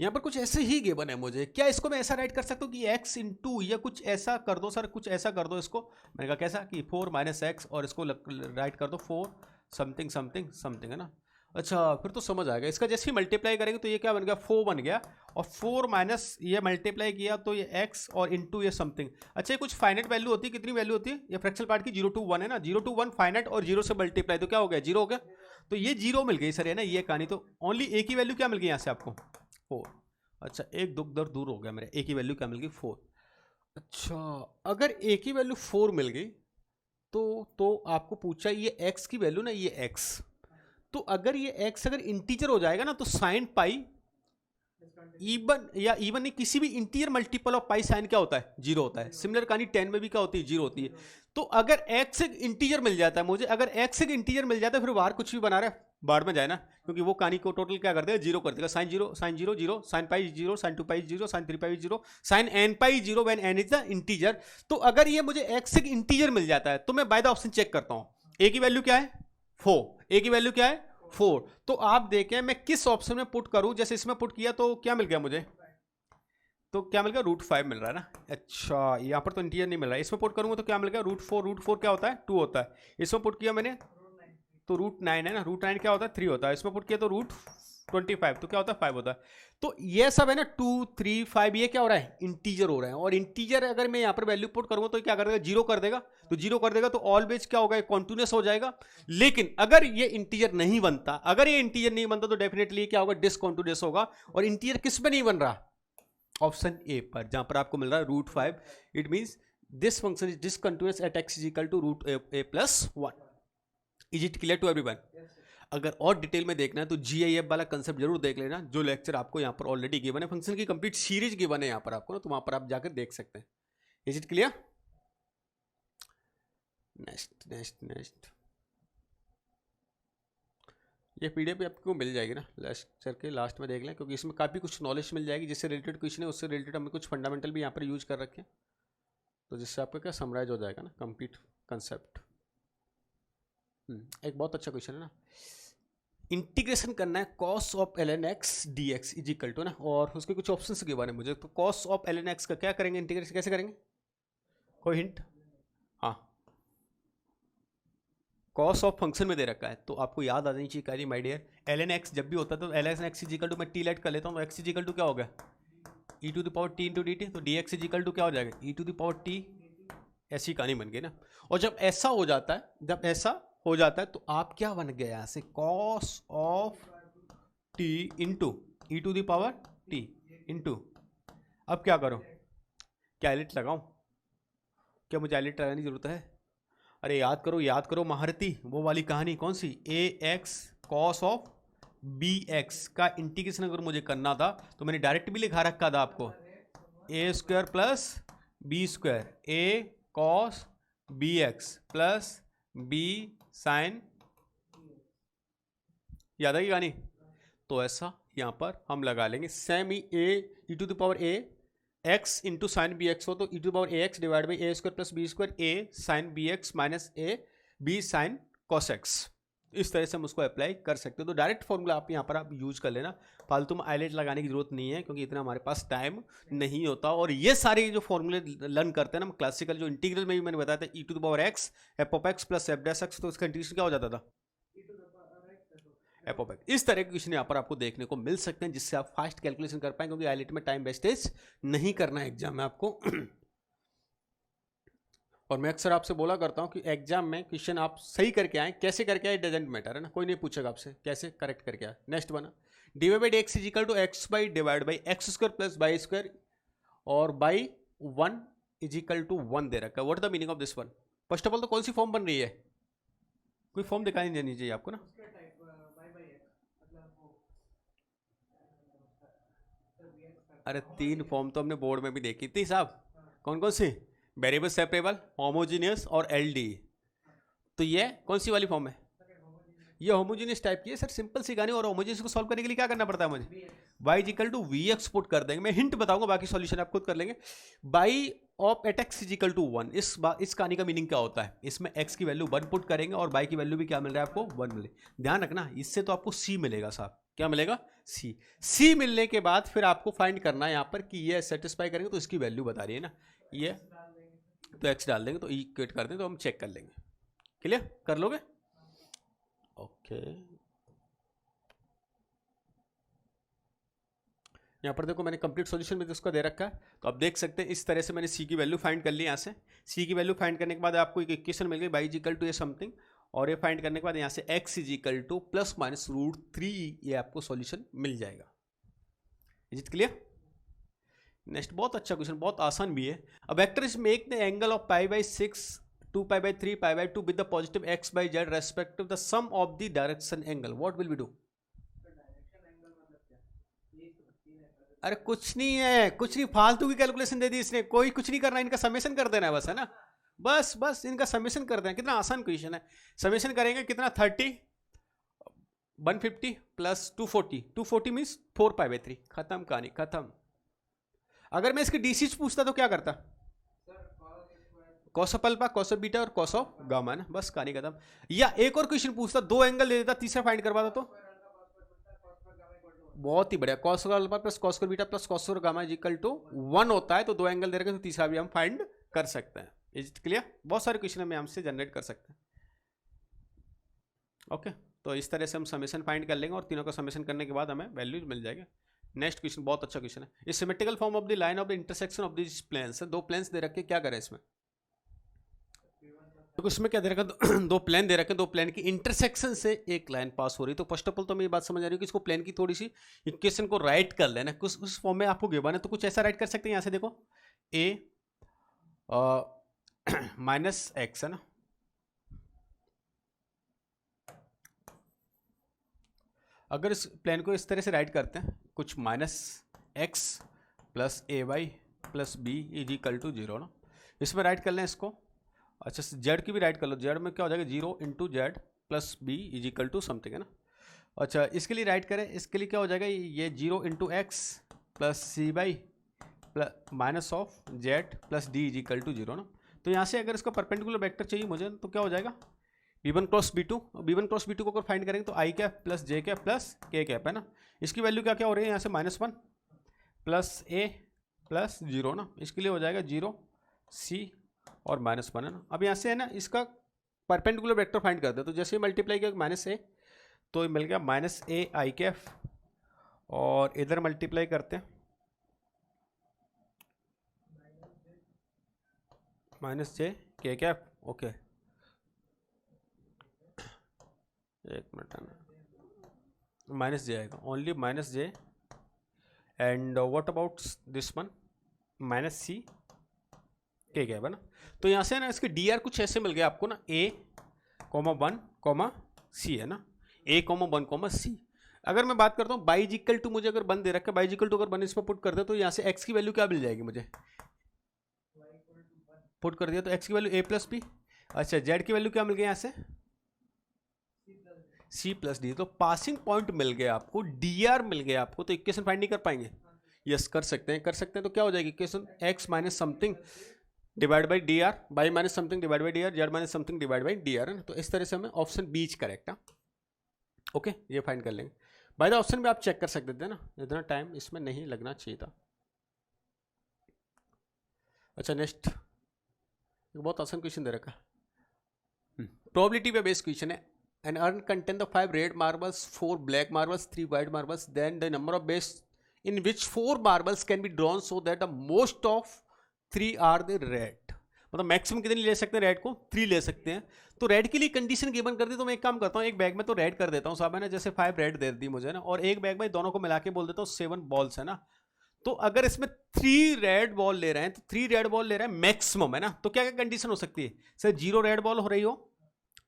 यहाँ पर कुछ ऐसे ही गिवन है मुझे, क्या इसको मैं ऐसा राइट कर सकता हूँ कि x इंटू, या कुछ ऐसा कर दो सर, कुछ ऐसा कर दो इसको। मैंने कहा कैसा कि 4 माइनस एक्स, और इसको राइट कर दो 4 समथिंग समथिंग समथिंग, है ना। अच्छा फिर तो समझ आएगा। इसका जैसे ही मल्टीप्लाई करेंगे तो ये क्या बन गया? 4 बन गया, और 4 माइनस ये मल्टीप्लाई किया तो ये x, और इंटू ये समथिंग। अच्छा ये कुछ फाइनाइट वैल्यू होती है, कितनी वैल्यू होती है? ये फ्रैक्शनल पार्ट की 0 to 1 है ना, 0 to 1 फाइनाइट, और 0 से मल्टीप्लाई तो क्या हो गया? 0 हो गया। तो ये 0 मिल गई सर, है ना ये कहानी। तो ओनली ए की वैल्यू क्या मिल गई यहाँ से आपको? 4। अच्छा एक दुख दर्द दूर हो गया मेरे, ए की वैल्यू क्या मिल गई? 4। अच्छा अगर ए की वैल्यू 4 मिल गई तो आपको पूछा ये x की वैल्यू ना, ये x, तो अगर ये x अगर इंटीजर हो जाएगा ना, तो साइन पाई इवन या इवन नहीं, किसी भी integer multiple of pi sine क्या होता है, जीरो होता है। सिमिलर कहानी 10 में भी क्या होती है, जीरो होती है। तो अगर x एक इंटीजर मिल जाता है मुझे, अगर x एक इंटीजर मिल जाता है, फिर बाहर कुछ भी बना रहा है बाहर में जाए ना, क्योंकि वो कहानी को टोटल क्या कर देगा, जीरो कर देगा। Sine zero sine zero zero, sine pi zero, sine 2 pi zero, sine 3 pi zero, sine n pi zero when n is the integer. तो अगर ये मुझे x एक इंटीजर मिल जाता है तो मैं बाय द ऑप्शन चेक करता हूं, a की वैल्यू क्या है 4, a की वैल्यू क्या है 4। तो आप देखें मैं किस ऑप्शन में पुट करूं, जैसे इसमें पुट किया तो क्या मिल गया मुझे, तो क्या मिल गया √5 मिल रहा है ना। अच्छा यहाँ पर तो इंटीजर नहीं मिल रहा है, इसमें पुट करूंगा तो क्या मिल गया √4 क्या होता है 2 होता है। इसमें पुट किया मैंने तो √9 है ना, √9 क्या होता है 3 होता है। इसमें पुट किया तो √25 तो क्या होता है 5 होता है। तो ये सब है ना 2 3 5 ये क्या हो रहा है, इंटीजर हो रहा है। और इंटीजर अगर मैं यहाँ पर वैल्यू पुट करूंगा तो क्या कर देगा, जीरो कर देगा। तो जीरो कर देगा तो ऑलवेज क्या होगा, कॉन्टिन्यूस हो जाएगा। लेकिन अगर ये इंटीजर नहीं बनता, अगर ये इंटीजर नहीं बनता तो डेफिनेटली क्या होगा, डिसकॉन्टिन्यूस होगा। और इंटीजर किस पे नहीं बन रहा, ऑप्शन ए पर, जहां पर आपको मिल रहा है √5। It means this function is discontinuous at x is equal to √a+1। Is it clear to everyone? अगर और डिटेल में देखना है तो GIF वाला कंसेप्ट जरूर देख लेना, जो लेक्चर आपको यहाँ पर ऑलरेडी गिवन है, फंक्शन की कंप्लीट सीरीज गिवन है यहाँ पर आपको ना, तो वहां पर आप जाकर देख सकते हैं। Is it clear? Next next next, ये PDF आपको मिल जाएगी ना, लेक्चर के लास्ट में देख लें, क्योंकि इसमें काफ़ी कुछ नॉलेज मिल जाएगी जिससे रिलेटेड क्वेश्चन है, उससे रिलेटेड हमने कुछ फंडामेंटल भी यहाँ पर यूज कर रखे हैं, तो जिससे आपका क्या समराइज हो जाएगा ना कंप्लीट कंसेप्ट। एक बहुत अच्छा क्वेश्चन है ना, इंटीग्रेशन करना है cos of ln x dx is equal to ना, और उसके कुछ ऑप्शन के बारे में मुझे, तो cos ऑफ ln x का क्या करेंगे, इंटीग्रेशन कैसे करेंगे, कोई हिंट? हाँ, कॉस ऑफ फंक्शन में दे रखा है तो आपको याद आ जानी चाहिए कहानी माय डियर। ln x जब भी होता है तो ln x is equal to, मैं टी लेट कर लेता हूँ, x इज इक्वल टू क्या होगा e⁻t इंटू dt, तो dx इज इक्वल टू क्या हो जाएगा e⁻t। ऐसी कहानी बन गई ना। और जब ऐसा हो जाता है, जब ऐसा हो जाता है तो आप क्या बन गया यहाँ से, cos of t into e⁻t into, अब क्या करूँ, क्या एलिट लगाऊँ, क्या मुझे एलिट लगाने की जरूरत है? अरे याद करो महारती, वो वाली कहानी कौन सी, ax cos ऑफ bx का इंटीग्रेशन अगर मुझे करना था तो मैंने डायरेक्ट भी लिखा रखा था आपको, a² plus b², a cos bx plus b sin, याद है कहानी? तो ऐसा यहाँ पर हम लगा लेंगे सेम ही, e⁻a x into sine B X हो तो e⁻ax divide by a² plus b² a sine bx minus a b sine cos x। इस तरह से हम उसको अप्लाई कर सकते हो। तो डायरेक्ट फॉर्मूला आप यहाँ पर आप यूज कर लेना, फालतू में आईलेट लगाने की जरूरत नहीं है, क्योंकि इतना हमारे पास टाइम नहीं होता। और ये सारे जो फॉर्मूले लर्न करते हैं ना, क्लासिकल जो इंटीग्रल में भी मैंने बताया था e⁻x f(x) प्लस f'(x), तो उसका इंटीग्रेशन क्या हो जाता था f(x). इस तरह के क्वेश्चन यहाँ पर आपको देखने को मिल सकते हैं, जिससे आप फास्ट कैलकुलेशन कर पाएंगे, क्योंकि आईलेट में टाइम वेस्टेज नहीं करना है एग्जाम में आपको। और मैं अक्सर आपसे बोला करता हूँ कि एग्जाम में क्वेश्चन आप सही करके आए, कैसे करके आए डजेंट मैटर है ना, कोई नहीं पूछेगा आपसे कैसे करेक्ट करके आए। नेक्स्ट बना dy/dx is equal to x by divide by x² plus y² और बाई 1 इज इक्वल टू 1 दे रखा है। What the meaning of this one? First of all तो कौन सी फॉर्म बन रही है, कोई फॉर्म दिखाई नहीं देनी चाहिए आपको ना। अरे 3 फॉर्म तो हमने बोर्ड में भी देखी थी साहब, कौन कौन सी, वेरिएबल सेपरेबल, होमोजीनियस और एलडी। तो ये कौन सी वाली फॉर्म है, ये होमोजीनियस टाइप की है सर, सिंपल सी कहानी। और होमोजीनियस को सॉल्व करने के लिए क्या करना पड़ता है मुझे, y equal to V X put कर देंगे, मैं हिंट बताऊंगा, बाकी सॉल्यूशन आप खुद कर लेंगे। By of at X is equal to 1, इस कहानी का मीनिंग क्या होता है, इसमें x की वैल्यू 1 पुट करेंगे और y की वैल्यू भी क्या मिल रहा है आपको 1 मिले। ध्यान रखना, इससे तो आपको c मिलेगा साहब, क्या मिलेगा c मिलने के बाद फिर आपको फाइंड करना है यहाँ पर कि ये सेटिस्फाई करेंगे तो इसकी वैल्यू बता रही है ना, ये तो x डाल देंगे तो इक्वेट कर दें तो हम चेक कर लेंगे। क्लियर कर लोगे? ओके यहाँ पर देखो मैंने कंप्लीट सॉल्यूशन में इसका दे रखा है, तो आप देख सकते हैं इस तरह से मैंने c की वैल्यू फाइंड कर ली। यहाँ से c की वैल्यू फाइंड करने के बाद आपको एक इक्वेशन मिल गई y इज इक्वल टू ये समथिंग, और ये फाइंड करने के बाद यहाँ से x is equal two plus minus √3, ये आपको सॉल्यूशन मिल जाएगा। Is it clear? नेक्स्ट बहुत अच्छा क्वेश्चन, बहुत आसान भी है। अब vector is make the angle of π/6 2π/3 π/2 with the positive x by z respective the sum of the direction angle, what will we do? अरे कुछ नहीं है, कुछ नहीं, फालतू की कैलकुलेशन दे दी इसने, कोई कुछ नहीं करना, इनका समेशन कर देना है बस, है ना, बस बस इनका समेशन कर देना। कितना आसान क्वेश्चन है, समेशन करेंगे कितना 30 150 प्लस 240, 240 मीन्स 4π/3, खत्म कहानी खत्म। अगर मैं इसके डीसी पूछता तो क्या करता, cos of alpha, cos of beta और कॉस ऑफ गामा ना, बस कहानी खत्म। या एक और क्वेश्चन पूछता, दो एंगल दे देता, तीसरा फाइंड करवाता तो बहुत ही बढ़िया, cos of alpha plus cos of beta plus cos of gamma is equal to 1 होता है, तो दो एंगल दे रखे तो तीसरा भी हम फाइंड कर सकते हैं। Is it clear? बहुत सारे क्वेश्चन हम हमसे जनरेट कर सकते हैं। ओके, तो इस तरह से हम समेशन फाइंड कर लेंगे और तीनों का समेशन करने के बाद हमें वैल्यूज मिल जाएगा। नेक्स्ट क्वेश्चन बहुत अच्छा क्वेश्चन है, इस symmetrical form of the line of the intersection of this planes, दो प्लेन्स दे रखे, क्या करें इसमें, तो इसमें क्या दे रखा, दो प्लेन दे रखे, दो प्लेन की इंटरसेक्शन से एक लाइन पास हो रही। तो फर्स्ट ऑफ ऑल तो मैं ये बात समझ आ रही हूँ कि इसको प्लेन की थोड़ी सी इक्वेशन को राइट कर लेना, कुछ उस फॉर्म में आपको गिवन है, तो कुछ ऐसा राइट कर सकते हैं। यहाँ से देखो a -x है ना, अगर इस प्लेन को इस तरह से राइट करते हैं, कुछ -x plus ay plus b is equal to 0 ना, इसमें राइट कर लें इसको। अच्छा, जेड की भी राइट कर लो, जेड में क्या हो जाएगा 0 into Z plus B is equal to something, है ना। अच्छा, इसके लिए राइट करें, इसके लिए क्या हो जाएगा, ये 0 into X plus C Y plus minus of Z plus D is equal to 0 ना। तो यहाँ से अगर इसका परपेंडिकुलर वेक्टर चाहिए मुझे, तो क्या हो जाएगा b1 cross b2, b1 cross b2 को अगर फाइंड करेंगे तो आई कैप प्लस जे कैप प्लस के कैप, है ना। इसकी वैल्यू क्या क्या हो रही है यहाँ से -1 प्लस a प्लस 0 ना, इसके लिए हो जाएगा 0 c और -1, है ना। अब यहाँ से है ना, इसका परपेंडिकुलर वेक्टर फाइंड करते हैं, तो जैसे मल्टीप्लाई किया -a तो मिल गया -a आई कैफ, और इधर मल्टीप्लाई करते हैं -j k कैफ। ओके, एक मिनट है ना, -j आएगा, only -j, and what about this one -c k Kaif, है ना। तो यहाँ से ना इसके dr कुछ ऐसे मिल गया आपको ना, a,1, c, है ना, a,1, c। अगर मैं बात करता हूँ बाई इक्वल टू, मुझे अगर बन दे रखा है, बाई इक्वल टू अगर बन इसमें पुट कर दे, तो यहाँ से x की वैल्यू क्या मिल जाएगी, मुझे पुट कर दिया तो x की वैल्यू a प्लस बी। अच्छा, z की वैल्यू क्या मिल गई यहाँ से c प्लस डी, तो पासिंग पॉइंट मिल गया आपको, dr मिल गया आपको, तो इक्वेशन फाइंड नहीं कर पाएंगे, यस कर सकते हैं, कर सकते हैं। तो क्या हो जाएगी equation, x minus something divide by D R, by minus something divide by D R, Z minus something divide by D R, है ना। तो इस तरह से हमें ऑप्शन बीच करेक्ट है। ओके, ये फाइंड कर लेंगे। बाय द ऑप्शन भी आप चेक कर सकते थे ना, इतना टाइम इसमें नहीं लगना चाहिए था। अच्छा, नेक्स्ट बहुत आसान क्वेश्चन दे रखा, प्रोबेबिलिटी पे बेस्ड क्वेश्चन है। An urn contain the 5 red marbles, 4 black marbles, 3 white marbles, then the number of ways in which 4 marbles can be drawn so that the most of 3 are the red. मतलब maximum कितनी ले सकते हैं red को, 3 ले सकते हैं। तो रेड के लिए कंडीशन गिवन कर दी, तो मैं एक काम करता हूँ, एक बैग में तो रेड कर देता हूँ साहब, है ना, जैसे 5 रेड दे दी मुझे ना, और एक बैग में दोनों को मिला के बोल देता हूँ 7 बॉल्स, है ना। तो अगर इसमें 3 रेड बॉल ले रहे हैं, तो 3 रेड बॉल ले रहे हैं मैक्सिमम, है ना। तो क्या क्या कंडीशन हो सकती है सर, 0 रेड बॉल हो रही हो,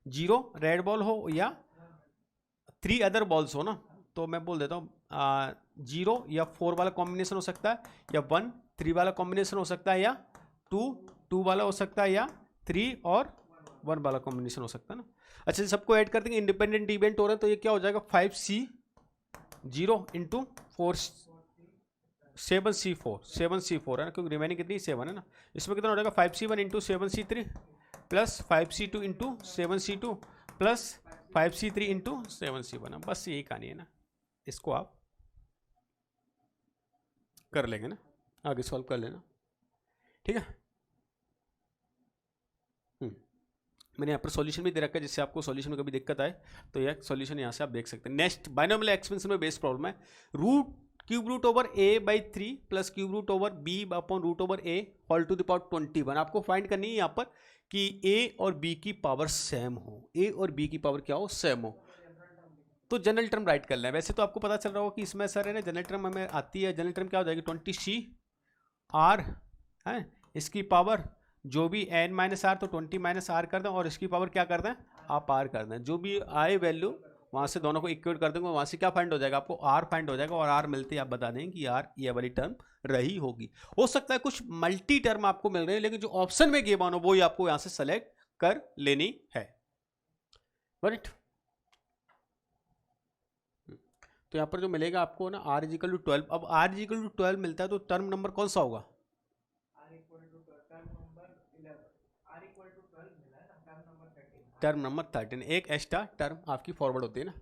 0 रेड बॉल हो, या 3 अदर बॉल्स हो ना। तो मैं बोल देता हूँ 0 या 4 वाला कॉम्बिनेशन हो सकता है, या 1 3 वाला कॉम्बिनेशन हो सकता है, या 2 2 वाला हो सकता है, या 3 और 1 वाला कॉम्बिनेशन हो सकता है ना। अच्छा, सबको ऐड कर देंगे, इंडिपेंडेंट इवेंट हो रहे हैं, तो ये क्या हो जाएगा 5C0 इंटू 4 7C4 7C4, है ना, क्योंकि रिमेनिंग कितनी 7 है ना। इसमें कितना हो जाएगा 5C1 into 7C3 plus 5C2 into 7C2 plus 5C3 into 7C1। बस यही कहानी है ना, इसको आप कर लेंगे ना, आगे सॉल्व कर लेना, ठीक है। मैंने यहाँ पर सॉल्यूशन भी दे रखा है, जिससे आपको सॉल्यूशन में कभी दिक्कत आए तो यह सॉल्यूशन यहाँ से आप देख सकते हैं। नेक्स्ट, बाइनोमियल एक्सपेंशन में बेस प्रॉब्लम है, cube root over a/3 plus cube root over b upon root over a whole to the power 21। आपको फाइंड करनी है यहाँ पर कि a और b की पावर सेम हो, a और b की पावर क्या हो, सेम हो। तो जनरल टर्म राइट कर लें। वैसे तो आपको पता चल रहा होगा कि इसमें सर है ना, जनरल टर्म हमें आती है, जनरल टर्म क्या हो जाएगी 20C(r) है, इसकी पावर जो भी n-r, तो 20 - r कर दें, और इसकी पावर क्या कर दें आप r कर दें, जो भी आए वैल्यू वहाँ से दोनों को इक्वेट कर देंगे, वहाँ से क्या फाइंड हो जाएगा आपको, आर फाइंड हो जाएगा, और आर मिलते ही आप बता देंगे कि आर ये वाली टर्म रही होगी। हो सकता है कुछ मल्टी टर्म आपको मिल रहे हैं, लेकिन जो ऑप्शन में गिवन हो वो ही आपको यहाँ से सेलेक्ट कर लेनी है। राइट, तो यहाँ पर जो मिलेगा आपको ना आर इजिकल टू 12, अब आर इजिकल टू 12 मिलता है तो टर्म नंबर कौन सा होगा, टर्म नंबर 13, एक एक्स्ट्रा टर्म आपकी फॉरवर्ड होती है ना।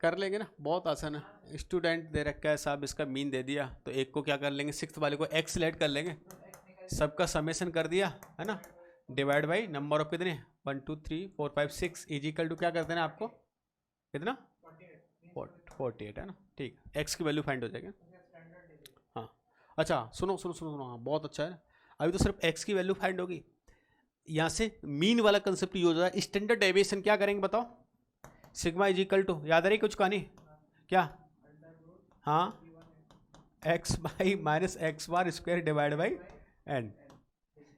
कर लेंगे ना, बहुत आसान है। स्टूडेंट दे रखा है साहब, इसका मीन दे दिया, तो एक को क्या कर लेंगे, सिक्स्थ वाले को एक्स लेट कर लेंगे, सबका समेशन कर दिया है ना, डिवाइड बाई नंबर ऑफ कितने 1 2 3 4 5 6 इजिकल टू क्या करते हैं आपको कितना 48 है ना। ठीक, एक्स की वैल्यू फाइंड हो जाएगी। हाँ अच्छा, सुनो सुनो सुनो सुनो, हाँ बहुत अच्छा है। अभी तो सिर्फ एक्स की वैल्यू फाइंड होगी, यहाँ से मीन वाला कंसेप्ट यूज हो रहा है। स्टैंडर्ड डेविएशन क्या करेंगे बताओ, सिग्मा इज इक्वल टू, याद आ रही कुछ कहानी क्या, हाँ x by minus x bar square divide by n,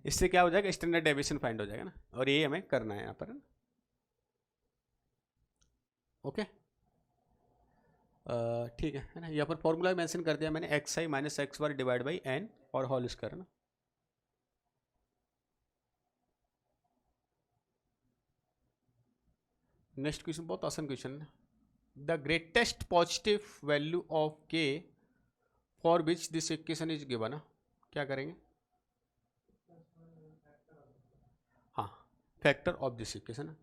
इससे क्या हो जाएगा, स्टैंडर्ड डेविएशन फाइंड हो जाएगा ना, और ये हमें करना है यहाँ पर। ओके ठीक है ना, यहाँ पर फॉर्मूला मेंशन कर दिया मैंने, X I minus x bar divide by N और होल स्क्वायर ना। नेक्स्ट क्वेश्चन बहुत आसान क्वेश्चन है, the greatest positive value of K for which this equation is given, क्या करेंगे, हाँ factor of this equation.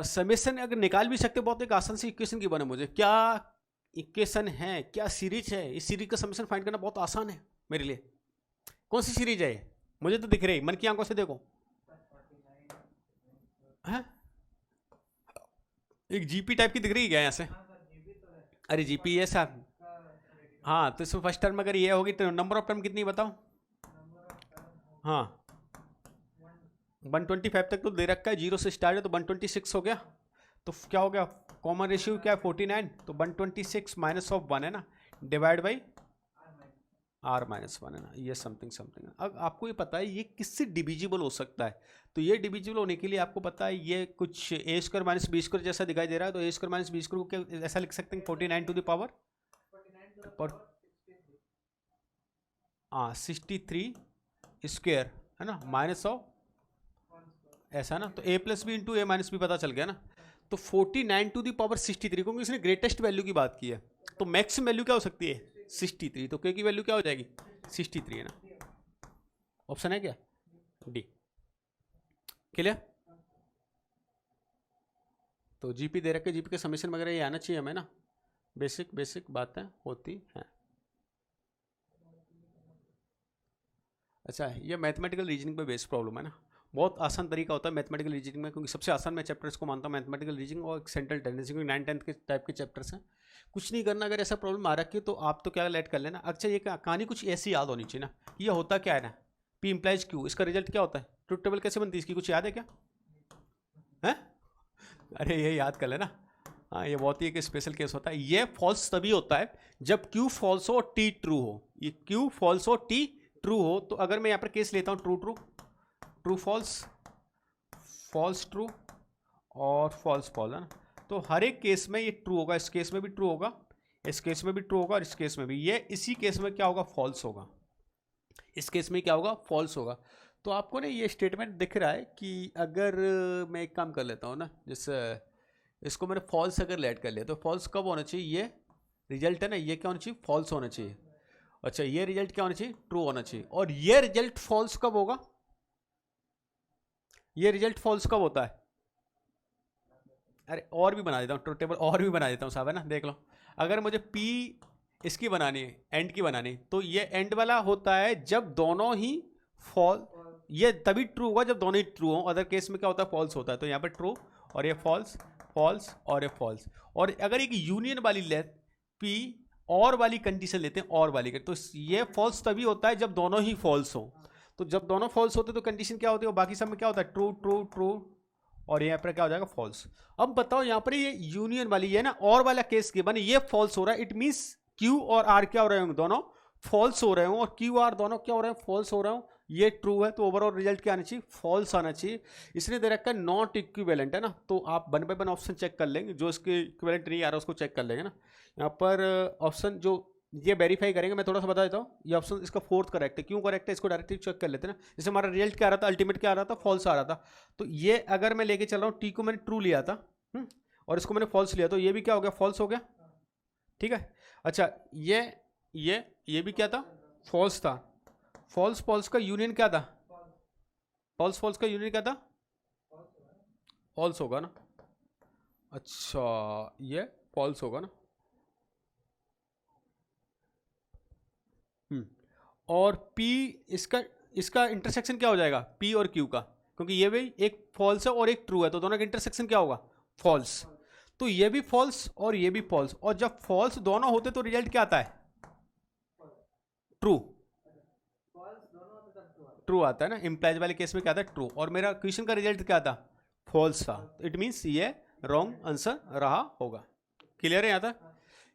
Summation अगर निकाल भी सकते, बहुत एक आसान सी इक्वेशन की बने, मुझे क्या इक्वेशन है, क्या सीरीज है, इस सीरीज का समेशन फाइंड करना बहुत आसान है मेरे लिए। कौन सी सीरीज है, मुझे तो दिख रही, मन की आंखों से देखो है, एक जीपी टाइप की दिख रही है क्या यहाँ से, अरे जीपी है साहब, हाँ तो इसमें फर्स्ट टर्म अगर ये होगी तो नंबर ऑफ टर्म कितनी बताओ, हाँ 125 तक तो दे रखा है, 0 से स्टार्ट है तो 126 हो गया, तो क्या हो गया, कॉमन रेशियो क्या है 49, तो 126 माइनस ऑफ 1 है ना, डिवाइड बाई आर माइनस 1 है ना, ये समथिंग समथिंग। अब आपको ये पता है ये किससे डिविजिबल हो सकता है, तो ये डिविजिबल होने के लिए आपको पता है ये कुछ ए स्क्वायर माइनस बी स्क्वायर जैसा दिखाई दे रहा है, तो ए स्क्वायर माइनस बी स्क्वायर को क्या ऐसा लिख सकते हैं 49 टू द पावर, हाँ 63 स्क्वायर है ना, माइनस ऑफ ऐसा ना, तो a plus b into a minus b पता चल गया ना, तो 49 टू दी पावर 63, क्योंकि इसने ग्रेटेस्ट वैल्यू की बात की है, तो मैक्सिमम वैल्यू क्या हो सकती है 63, तो k की वैल्यू क्या हो जाएगी 63 है ना, ऑप्शन है क्या डी, क्लियर। तो जीपी दे रखे, जीपी के समेशन वगैरह ये आना चाहिए हमें ना, बेसिक बेसिक बातें होती हैं। अच्छा, ये मैथमेटिकल रीजनिंग पे बेस्ड प्रॉब्लम है ना, बहुत आसान तरीका होता है मैथमेटिकल रीजनिंग में, क्योंकि सबसे आसान मैं चैप्टर्स को मानता हूँ मैथमेटिकल रीजनिंग और सेंट्रल टेंडेंसी, क्योंकि 9-10 के टाइप के चैप्टर्स हैं। कुछ नहीं करना, अगर ऐसा प्रॉब्लम आ रखी है तो आप तो क्या लेट कर लेना। अच्छा, ये कहानी कुछ ऐसी याद होनी चाहिए ना, ये होता क्या है ना, पी इम्प्लाइज क्यू, इसका रिजल्ट क्या होता है, ट्रुथ टेबल कैसे बनती है इसकी, कुछ याद है क्या है, अरे ये याद कर लेना। हाँ, ये बहुत ही एक स्पेशल केस होता है, ये फॉल्स तभी होता है जब क्यू फॉल्स हो और टी ट्रू हो, ये क्यू फॉल्स हो टी ट्रू हो। तो अगर मैं यहाँ पर केस लेता हूँ true true, true false, false true और फॉल्स फॉल है ना, तो हर एक केस में ये ट्रू होगा, इस केस में भी ट्रू होगा, इस केस में भी ट्रू होगा और इस केस में भी, ये इसी केस में क्या होगा फॉल्स होगा, इस केस में क्या होगा फॉल्स होगा। तो आपको ना ये स्टेटमेंट दिख रहा है कि अगर मैं एक काम कर लेता हूँ ना, जैसे इसको मैंने फॉल्स अगर लेट कर लिया, तो फॉल्स कब होना चाहिए, ये रिजल्ट है ना, ये क्या होना चाहिए फॉल्स होना चाहिए। अच्छा, ये रिजल्ट क्या होना चाहिए ट्रू होना चाहिए, और ये रिजल्ट फॉल्स कब होगा, ये रिजल्ट फॉल्स कब होता है, अरे और भी बना देता हूँ ट्रुथ टेबल, और भी बना देता हूँ साहब है ना, देख लो। अगर मुझे पी इसकी बनानी है, एंड की बनानी, तो ये एंड वाला होता है जब दोनों ही फॉल, ये तभी ट्रू होगा जब दोनों ही ट्रू हो, अदर केस में क्या होता है फॉल्स होता है। तो यहाँ पर ट्रू और ये फॉल्स, फॉल्स और ये फॉल्स। और अगर एक यूनियन वाली लेते पी और वाली कंडीशन लेते हैं, और वाली तो ये फॉल्स तभी होता है जब दोनों ही फॉल्स हो। तो जब दोनों फॉल्स होते हैं तो कंडीशन क्या होती है, बाकी सब में क्या होता है ट्रू ट्रू ट्रू, और यहाँ पर क्या हो जाएगा फॉल्स। अब बताओ यहाँ पर ये यूनियन वाली है ना, और वाला केस के बने ये फॉल्स हो रहा है, इट मीन्स क्यू और आर क्या हो रहे होंगे, दोनों फॉल्स हो रहे हो, और क्यू आर दोनों क्या हो रहे हैं फॉल्स हो रहे हो, ये ट्रू है तो ओवरऑल रिजल्ट क्या आना चाहिए, फॉल्स आना चाहिए। इसने दे रखा है नॉट इक्विवेलेंट है ना, तो आप 1 बाय 1 ऑप्शन चेक कर लेंगे, जो इसके इक्विवेलेंट नहीं आ रहा उसको चेक कर लेंगे ना। यहाँ पर ऑप्शन जो ये वेरीफाई करेंगे, मैं थोड़ा सा बता देता हूँ, ये ऑप्शन इसका 4th करेक्ट है। क्यों करेक्ट है इसको डायरेक्टली चेक कर लेते हैं ना। जैसे हमारा रिजल्ट क्या आ रहा था, अल्टीमेट क्या आ रहा था, फॉल्स आ रहा था। तो ये अगर मैं लेके चल रहा हूँ टी को मैंने ट्रू लिया था और इसको मैंने फॉल्स लिया, तो ये भी क्या हो गया, फॉल्स हो गया। ठीक है, अच्छा ये भी क्या था, फॉल्स था। फॉल्स फॉल्स का यूनियन क्या था, फॉल्स फॉल्स का यूनियन क्या था, फॉल्स होगा ना। अच्छा ये फॉल्स होगा ना। और P इसका इंटरसेक्शन क्या हो जाएगा, P और Q का, क्योंकि ये भी एक फॉल्स है और एक ट्रू है, तो दोनों का इंटरसेक्शन क्या होगा, फॉल्स। तो ये भी फॉल्स और ये भी फॉल्स, और जब फॉल्स दोनों होते तो रिजल्ट क्या आता है, ट्रू। ट्रू आता है ना, इंप्लाइज वाले केस में क्या था, ट्रू। और मेरा क्वेश्चन का रिजल्ट क्या था, फॉल्स था। इट मीन्स ये रॉन्ग आंसर रहा होगा। क्लियर है यहाँ तक।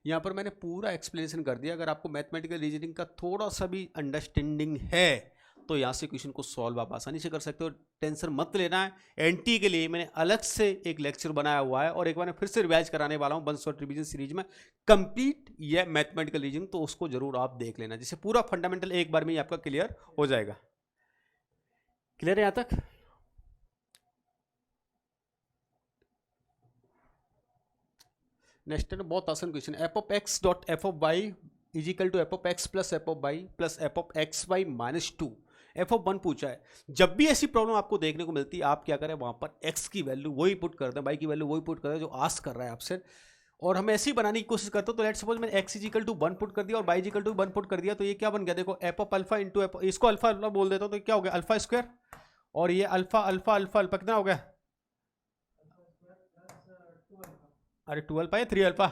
यहाँ पर मैंने पूरा एक्सप्लेनेशन कर दिया। अगर आपको मैथमेटिकल रीजनिंग का थोड़ा सा भी अंडरस्टैंडिंग है तो यहाँ से क्वेश्चन को सॉल्व आप आसानी से कर सकते हो। टेंशन मत लेना है। एनटी के लिए मैंने अलग से एक लेक्चर बनाया हुआ है और एक बार मैं फिर से रिवाइज कराने वाला हूँ 1 शॉट रिवीजन सीरीज में कंप्लीट ये मैथमेटिकल रीजनिंग, तो उसको जरूर आप देख लेना, जिससे पूरा फंडामेंटल एक बार में ही आपका क्लियर हो जाएगा। क्लियर है यहाँ तक। नेक्स्ट है बहुत आसान question, f of x dot f of y is equal to f of x plus f of y plus f of x y minus 2 F of 1 पूछा है। जब भी ऐसी प्रॉब्लम आपको देखने को मिलती है आप क्या करें, वहां पर एक्स की वैल्यू वही पुट कर दें, वाई की वैल्यू वही पुट कर दें जो आस्क कर रहा है आपसे, और हम ऐसी बनाने की कोशिश करते हो। तो लेट्स सपोज मैंने x is equal to 1 put कर दिया और y is equal to 1 put कर दिया, तो ये क्या बन गया, देखो f of alpha into f, इसको अल्फा अल्फा बोल देता हूँ तो क्या हो गया, अल्फा स्क्वायर, और ये अल्फा अल्फा अल्फा अल्फा कितना हो गया, अरे 2 अल्फा या 3 अल्फा,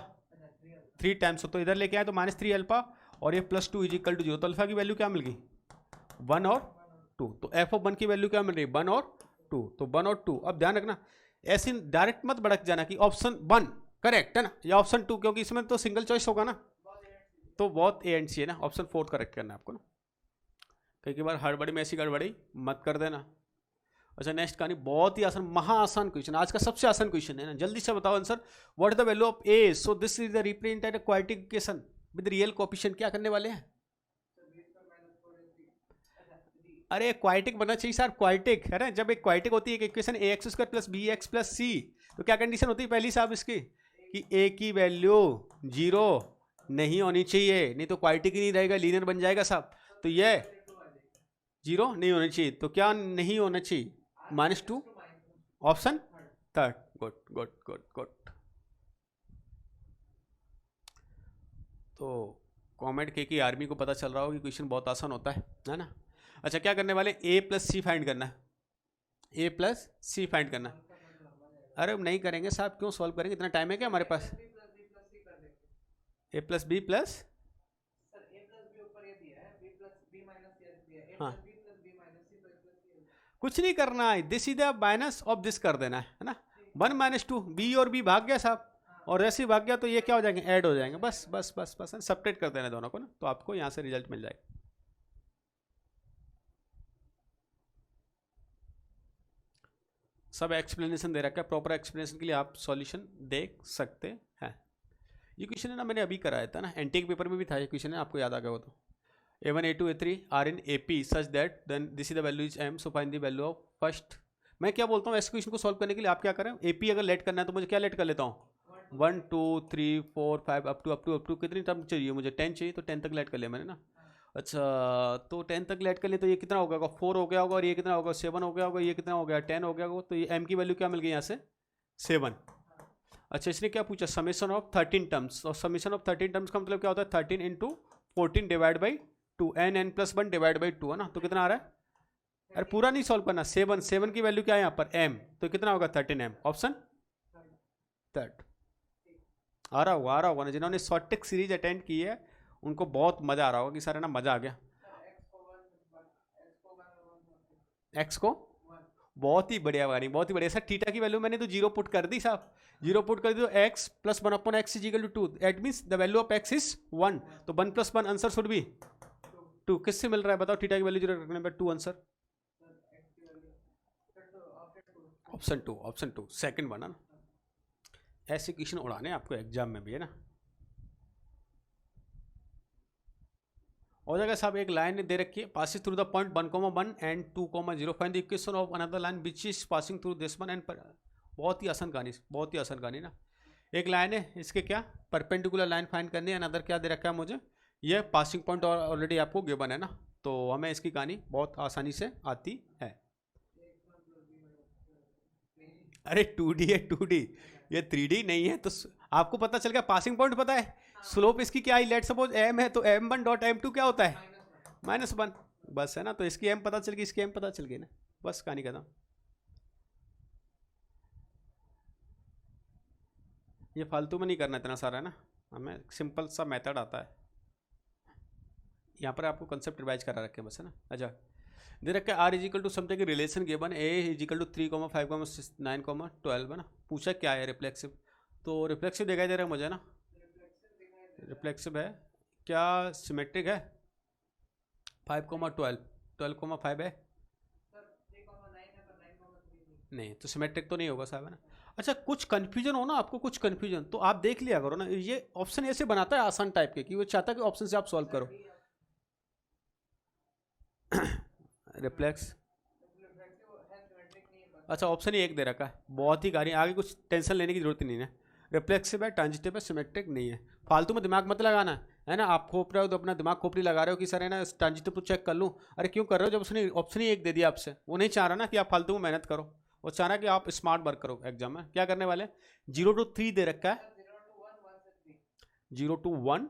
3 टाइम्स, तो इधर लेके आए तो -3 अल्फा, और ये +2 इज इक्वल टू 0, तो अल्फा की वैल्यू क्या मिल गई, 1 और 2। तो एफ ऑफ 1 की वैल्यू क्या मिल रही है, 1 और 2, तो 1 और 2। अब ध्यान रखना ऐसे डायरेक्ट मत भड़क जाना कि ऑप्शन 1 करेक्ट है ना या ऑप्शन 2, क्योंकि इसमें तो सिंगल चॉइस होगा ना, तो बहुत ए एंड सी है ना, ऑप्शन 4 करेक्ट करना है आपको ना। कई बार हड़बड़ी में ऐसी गड़बड़ी मत कर देना। अच्छा नेक्स्ट कहानी बहुत ही आसान, महा आसान क्वेश्चन, आज का सबसे आसान क्वेश्चन है ना, जल्दी से बताओ answer. What is the value of A, so this is the represented quadratic equation with real coefficient, क्या करने वाले हैं, अरे क्वाड्रेटिक बनना चाहिए सर, क्वाड्रेटिक है ना। जब एक क्वाड्रेटिक होती है एक equation A X square plus B X plus C, तो क्या कंडीशन होती है पहली साहब इसकी, कि ए की वैल्यू 0 नहीं होनी चाहिए, नहीं तो क्वाड्रेटिक ही नहीं रहेगा, लीनियर बन जाएगा साहब। तो ये 0 नहीं होनी चाहिए, तो क्या नहीं होना चाहिए, -2, option 3। Good good good good. तो कॉमेट के की आर्मी को पता चल रहा हो कि क्वेश्चन बहुत आसान होता है ना। अच्छा क्या करने वाले, ए प्लस सी फाइंड करना है, ए प्लस सी फाइंड करना है। अरे नहीं करेंगे साहब, क्यों सॉल्व करेंगे, इतना टाइम है क्या हमारे पास, ए प्लस बी प्लस, हाँ कुछ नहीं करना है, this is the minus of this कर देना है ना, 1 - 2, बी और बी भाग गया साहब, और ऐसे ही भाग गया तो ये क्या हो जाएंगे, ऐड हो जाएंगे, बस बस बस बस सब्ट्रैक्ट कर देना दोनों को ना, तो आपको यहाँ से रिजल्ट मिल जाएगा। सब एक्सप्लेनेशन दे रखा है, प्रॉपर एक्सप्लेनेशन के लिए आप सॉल्यूशन देख सकते हैं। ये क्वेश्चन है ना मैंने अभी कराया था ना, एनटी के पेपर में भी था ये क्वेश्चन है, आपको याद आ गया हो तो। A1 A2 A3 are in AP such that then this is the value is M, so find the value of first. मैं क्या बोलता हूँ, ऐसे क्वेश्चन को सॉल्व करने के लिए आप क्या करें, AP अगर लेट करना है तो मुझे क्या लेट कर लेता हूँ, 1 2 3 4 5 अप टू कितनी टर्म चाहिए मुझे, 10 चाहिए, तो 10 तक लेट कर लिया मैंने ना। अच्छा तो 10 तक लेट कर लिया, तो ये कितना हो गया, 4 हो गया होगा, और ये कितना होगा, 7 हो गया होगा, ये कितना हो गया, 10 हो गया होगा, तो ये M की वैल्यू क्या मिल गई यहाँ से, 7। अच्छा इसने क्या पूछा, समेशन ऑफ 13 टर्म्स, और समेशन ऑफ 13 टर्म्स का मतलब क्या होता है, 13 × 14 divide by 2, n+1 divide by 2 है ना, तो कितना आ रहा है, अरे पूरा नहीं सॉल्व करना, 7 की वैल्यू क्या है यहाँ पर, m, तो कितना होगा 13m, ऑप्शन 3। आ रहा होगा ना, जिन्होंने शॉर्टेक सीरीज अटेंड की है उनको बहुत मजा आ रहा होगा कि सर है ना मजा आ गया। x को बहुत ही बढ़िया वाली, बहुत ही बढ़िया सर। थीटा की वैल्यू मैंने तो 0 पुट कर दी साहब, 0 पुट कर दी तो x + 1/x = 2, that means the value of x is 1, तो 1 + 1 आंसर शुड बी 2 किससे मिल रहा है बताओ, थीटा की वैल्यू 0 रखने पर 2 आंसर। ऑप्शन टू सेकंड बना ना, ऐसे क्वेश्चन उड़ाने आपको एग्जाम में भी है ना। हो जाएगा साहब, एक लाइन दे रखी है, passing through the point 1,1 and 2,0, find the equation of another line which is passing through this one and. बहुत ही आसान कहानी, बहुत ही आसान कहानी ना। एक लाइन है, इसके क्या परपेंडिकुलर लाइन फाइंड करनी है, अनदर क्या दे रखा है मुझे, ये पासिंग पॉइंट ऑलरेडी आपको गिवन है ना, तो हमें इसकी कहानी बहुत आसानी से आती है। अरे 2D है 2D, ये 3D नहीं है। तो आपको पता चल गया, पासिंग पॉइंट पता है, स्लोप इसकी क्या है, लेट सपोज m है, तो m1 डॉट m2 क्या होता है -1, बस है ना। तो इसकी m पता चल गई, इसकी m पता चल गई ना, बस कहानी खत्म। ये फालतू में नहीं करना इतना सारा है ना, हमें सिंपल सा मेथड आता है। यहाँ पर आपको कंसेप्ट रिवाइज करा रखे बस है ना। अच्छा, दे रखे R is equal to something relation given A is equal to 3,5,9,12 है ना। पूछा क्या है रिफ्लेक्सिव, तो रिफ्लेक्सिव दिखाई दे रहा है मुझे ना, रिफ्लेक्सिव है क्या, सिमेट्रिक है 5,12, 12,5 है नहीं, तो सिमेट्रिक तो नहीं होगा साहब है ना। अच्छा, कुछ कन्फ्यूजन हो ना आपको, कुछ कन्फ्यूजन तो आप देख लिया करो ना, ये ऑप्शन ऐसे बनाता है आसान टाइप के कि वो चाहता है कि ऑप्शन से आप सॉल्व करो। रिफ्लेक्स, अच्छा ऑप्शन ही एक दे रखा है, बहुत ही गाड़ी, आगे कुछ टेंशन लेने की जरूरत नहीं है। रिफ्लेक्सिव है, ट्रांजिटिव है, सिमेट्रिक नहीं है। फालतू में दिमाग मत लगाना है ना, आप खोप रहे हो तो अपना दिमाग खोपड़ी लगा रहे हो कि सर है ना ट्रांजिटिव तो चेक कर लूँ। अरे क्यों कर रहे हो जब उसने ऑप्शन ही एक दे दिया आपसे। वो नहीं चाह रहा ना कि आप फालतू में मेहनत करो, वो चाह रहा कि आप स्मार्ट वर्क करो एग्जाम में। क्या करने वाले, 0 to 3 दे रखा है, 0 to 1,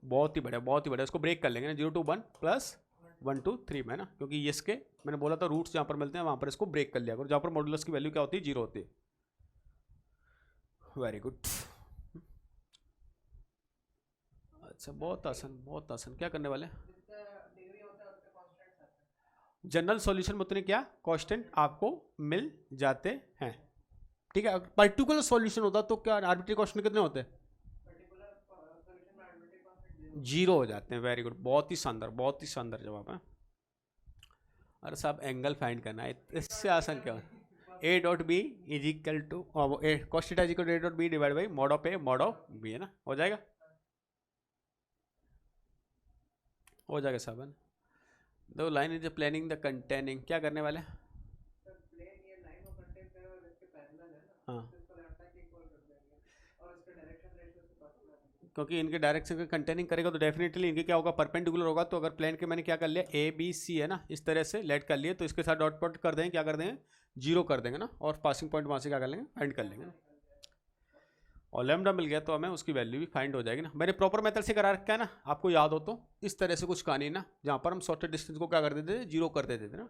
बहुत ही बढ़िया बहुत ही बढ़िया। इसको ब्रेक कर लेंगे ना, 0 to 1 प्लस 1 to 3 में ना, क्योंकि ये इसके मैंने बोला था रूट्स जहाँ पर मिलते हैं वहाँ पर इसको ब्रेक कर लिया करो, जहाँ पर मॉडुलस की वैल्यू क्या होती है 0 होती है। Very good. अच्छा बहुत आसान बहुत आसान, क्या करने वाले, जनरल सॉल्यूशन में उतने क्या कांस्टेंट आपको मिल जाते हैं। ठीक है, पर्टिकुलर सॉल्यूशन होता तो क्या आर्बिट्री कांस्टेंट कितने होते हैं, 0 हो जाते हैं। वेरी गुड, बहुत ही शानदार बहुत ही शानदार जवाब है। अरे साहब एंगल फाइंड करना है, इससे आसान क्या है, a dot b is equal to cos theta is equal to a dot b divide by mod of a mod of B है ना, हो जाएगा हो जाएगा साहब। दो line is planning the containing, क्या करने वाले, हाँ क्योंकि इनके डायरेक्शन का कंटेनिंग करेगा तो डेफिनेटली इनके क्या होगा, परपेंडिकुलर होगा। तो अगर प्लेन के मैंने क्या कर लिया ए बी सी है ना, इस तरह से लेट कर लिए, तो इसके साथ डॉट पॉट कर देंगे, क्या कर देंगे 0 कर देंगे ना, और पासिंग पॉइंट वहाँ से क्या कर लेंगे फाइंड कर लेंगे ना, और लैम्डा मिल गया तो हमें उसकी वैल्यू भी फाइंड हो जाएगी ना। मैंने प्रॉपर मेथड से करा रखा है ना, आपको याद हो तो इस तरह से कुछ कहानी ना, जहाँ पर हम शॉर्टेस्ट डिस्टेंस को क्या कर देते थे 0 कर देते थे ना।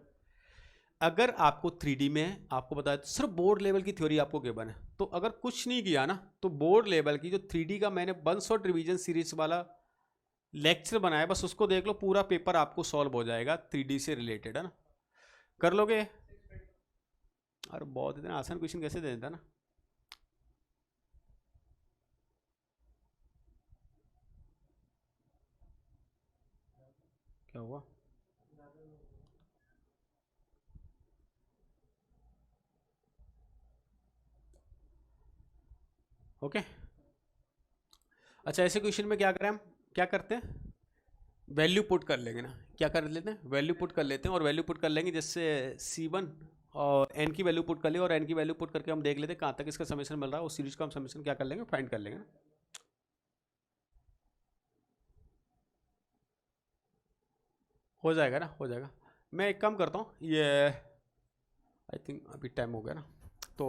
अगर आपको 3D में आपको बताया तो सिर्फ बोर्ड लेवल की थ्योरी आपको गिवन है, तो अगर कुछ नहीं किया ना तो बोर्ड लेवल की जो 3D का मैंने 1 शॉट रिवीजन सीरीज वाला लेक्चर बनाया, बस उसको देख लो, पूरा पेपर आपको सॉल्व हो जाएगा 3D से रिलेटेड है ना। कर लोगे, अरे बहुत इतना आसान क्वेश्चन कैसे दे देता ना। क्या हुआ, ओके अच्छा ऐसे क्वेश्चन में क्या करें हम, क्या करते हैं वैल्यू पुट कर लेंगे ना, क्या कर लेते हैं वैल्यू पुट कर लेते हैं, और वैल्यू पुट कर लेंगे जैसे C1 और n की वैल्यू पुट कर लिया, और n की वैल्यू पुट करके हम देख लेते हैं कहाँ तक इसका समेशन मिल रहा है, उस सीरीज का हम समेशन क्या कर लेंगे फाइंड कर लेंगे। हो जाएगा ना हो जाएगा। मैं एक काम करता हूँ, ये आई थिंक अभी टाइम हो गया ना, तो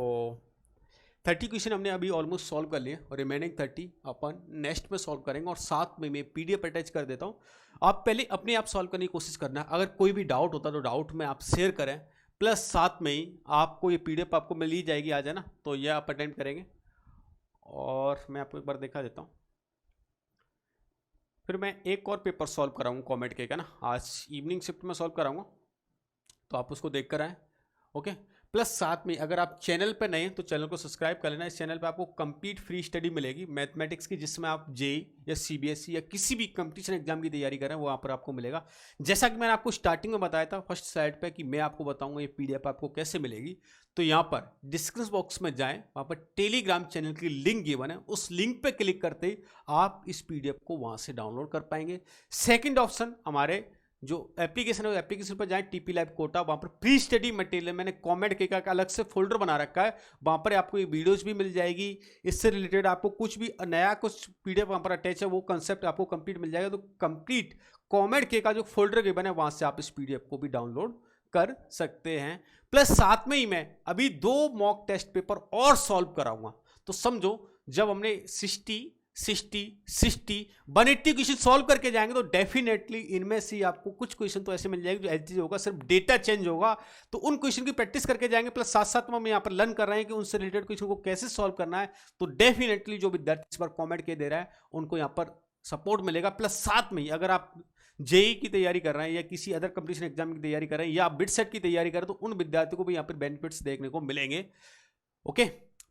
30 क्वेश्चन हमने अभी ऑलमोस्ट सॉल्व कर लिए, और रिमेनिंग 30 अपन नेक्स्ट में सॉल्व करेंगे, और साथ में मैं PDF अटैच कर देता हूँ। आप पहले अपने आप सॉल्व करने की कोशिश करना, अगर कोई भी डाउट होता तो डाउट में आप शेयर करें, प्लस साथ में ही आपको ये PDF आपको मिल ही जाएगी, आ जाना तो ये आप अटेंड करेंगे। और मैं आपको एक बार दिखा देता हूँ, फिर मैं एक और पेपर सॉल्व कराऊंगा कॉमेट के का ना, आज इवनिंग शिफ्ट में सॉल्व कराऊंगा, तो आप उसको देख कर आएँ। ओके, प्लस साथ में अगर आप चैनल पर नए हैं तो चैनल को सब्सक्राइब कर लेना। इस चैनल पे आपको कंप्लीट फ्री स्टडी मिलेगी मैथमेटिक्स की, जिसमें आप जेई या सीबीएसई या किसी भी कंपटीशन एग्जाम की तैयारी कर रहे हैं वो वहाँ पर आपको मिलेगा। जैसा कि मैंने आपको स्टार्टिंग में बताया था फर्स्ट स्लाइड पे कि मैं आपको बताऊंगा ये पीडीएफ आपको कैसे मिलेगी। तो यहाँ पर डिस्क्रिप्शन बॉक्स में जाएं, वहाँ पर टेलीग्राम चैनल की लिंक गिवन है, उस लिंक पे क्लिक करते ही आप इस पीडीएफ को वहाँ से डाउनलोड कर पाएंगे। सेकेंड ऑप्शन, हमारे जो एप्लीकेशन है वो एप्लीकेशन पर जाएं, टीपी लैब कोटा, वहाँ पर प्री स्टडी मटेरियल मैंने कमेंट के का अलग से फोल्डर बना रखा है, वहाँ पर आपको ये वीडियोस भी मिल जाएगी। इससे रिलेटेड आपको कुछ भी नया कुछ पीडीएफ वहाँ पर अटैच है, वो कंसेप्ट आपको कंप्लीट मिल जाएगा। तो कंप्लीट कमेंट के का जो फोल्डर गिवन है वहाँ से आप इस पीडीएफ को भी डाउनलोड कर सकते हैं। प्लस साथ में ही मैं अभी 2 मॉक टेस्ट पेपर और सॉल्व कराऊंगा। तो समझो जब हमने 60 180 क्वेश्चन सॉल्व करके जाएंगे तो डेफिनेटली इनमें से आपको कुछ क्वेश्चन तो ऐसे मिल जाएंगे जो एलजी होगा, सिर्फ डेटा चेंज होगा। तो उन क्वेश्चन की प्रैक्टिस करके जाएंगे। प्लस साथ साथ में हम यहाँ पर लर्न कर रहे हैं कि उनसे रिलेटेड क्वेश्चन को कैसे सॉल्व करना है। तो डेफिनेटली जो विद्यार्थी इस बार कॉमेंट के दे रहा है उनको यहाँ पर सपोर्ट मिलेगा। प्लस साथ में अगर आप जेई की तैयारी कर रहे हैं या किसी अदर कंपटीशन एग्जाम की तैयारी कर रहे हैं या बिट सेट की तैयारी कर रहे हैं तो उन विद्यार्थियों को भी यहाँ पर बेनिफिट्स देखने को मिलेंगे। ओके,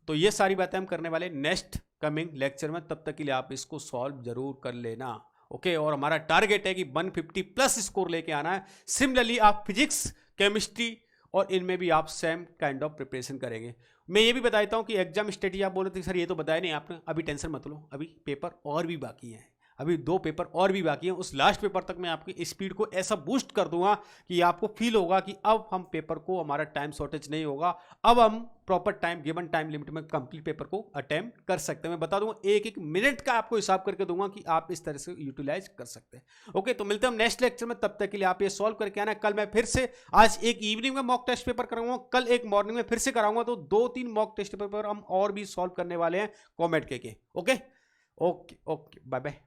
तो ये सारी बातें हम करने वाले नेक्स्ट कमिंग लेक्चर में। तब तक के लिए आप इसको सॉल्व जरूर कर लेना। ओके, और हमारा टारगेट है कि 150 प्लस स्कोर लेके आना है। सिमिलरली आप फिजिक्स, केमिस्ट्री और इनमें भी आप सेम काइंड ऑफ प्रिपरेशन करेंगे। मैं ये भी बताता हूँ कि एग्जाम स्ट्रेटेजी आप बोल रहे थे सर ये तो बताया नहीं आपने, अभी टेंशन मत लो, अभी पेपर और भी बाकी हैं, अभी 2 पेपर और भी बाकी हैं। उस लास्ट पेपर तक मैं आपकी स्पीड को ऐसा बूस्ट कर दूंगा कि आपको फील होगा कि अब हम पेपर को, हमारा टाइम शॉर्टेज नहीं होगा, अब हम proper time, given time limit में कंप्लीट पेपर को अटेम्प्ट कर सकते हैं। मैं बता दूंगा 1-1 मिनट का आपको हिसाब करके दूंगा कि आप इस तरह से यूटिलाइज कर सकते हैं। ओके, तो मिलते हैं हम नेक्स्ट लेक्चर में। तब तक के लिए आप ये सॉल्व करके आना। कल मैं फिर से, आज एक इवनिंग में मॉक टेस्ट पेपर कराऊंगा, कल एक मॉर्निंग में फिर से कराऊंगा। तो 2-3 मॉक टेस्ट पेपर हम और भी सॉल्व करने वाले हैं कॉमेंट के। Okay, bye bye.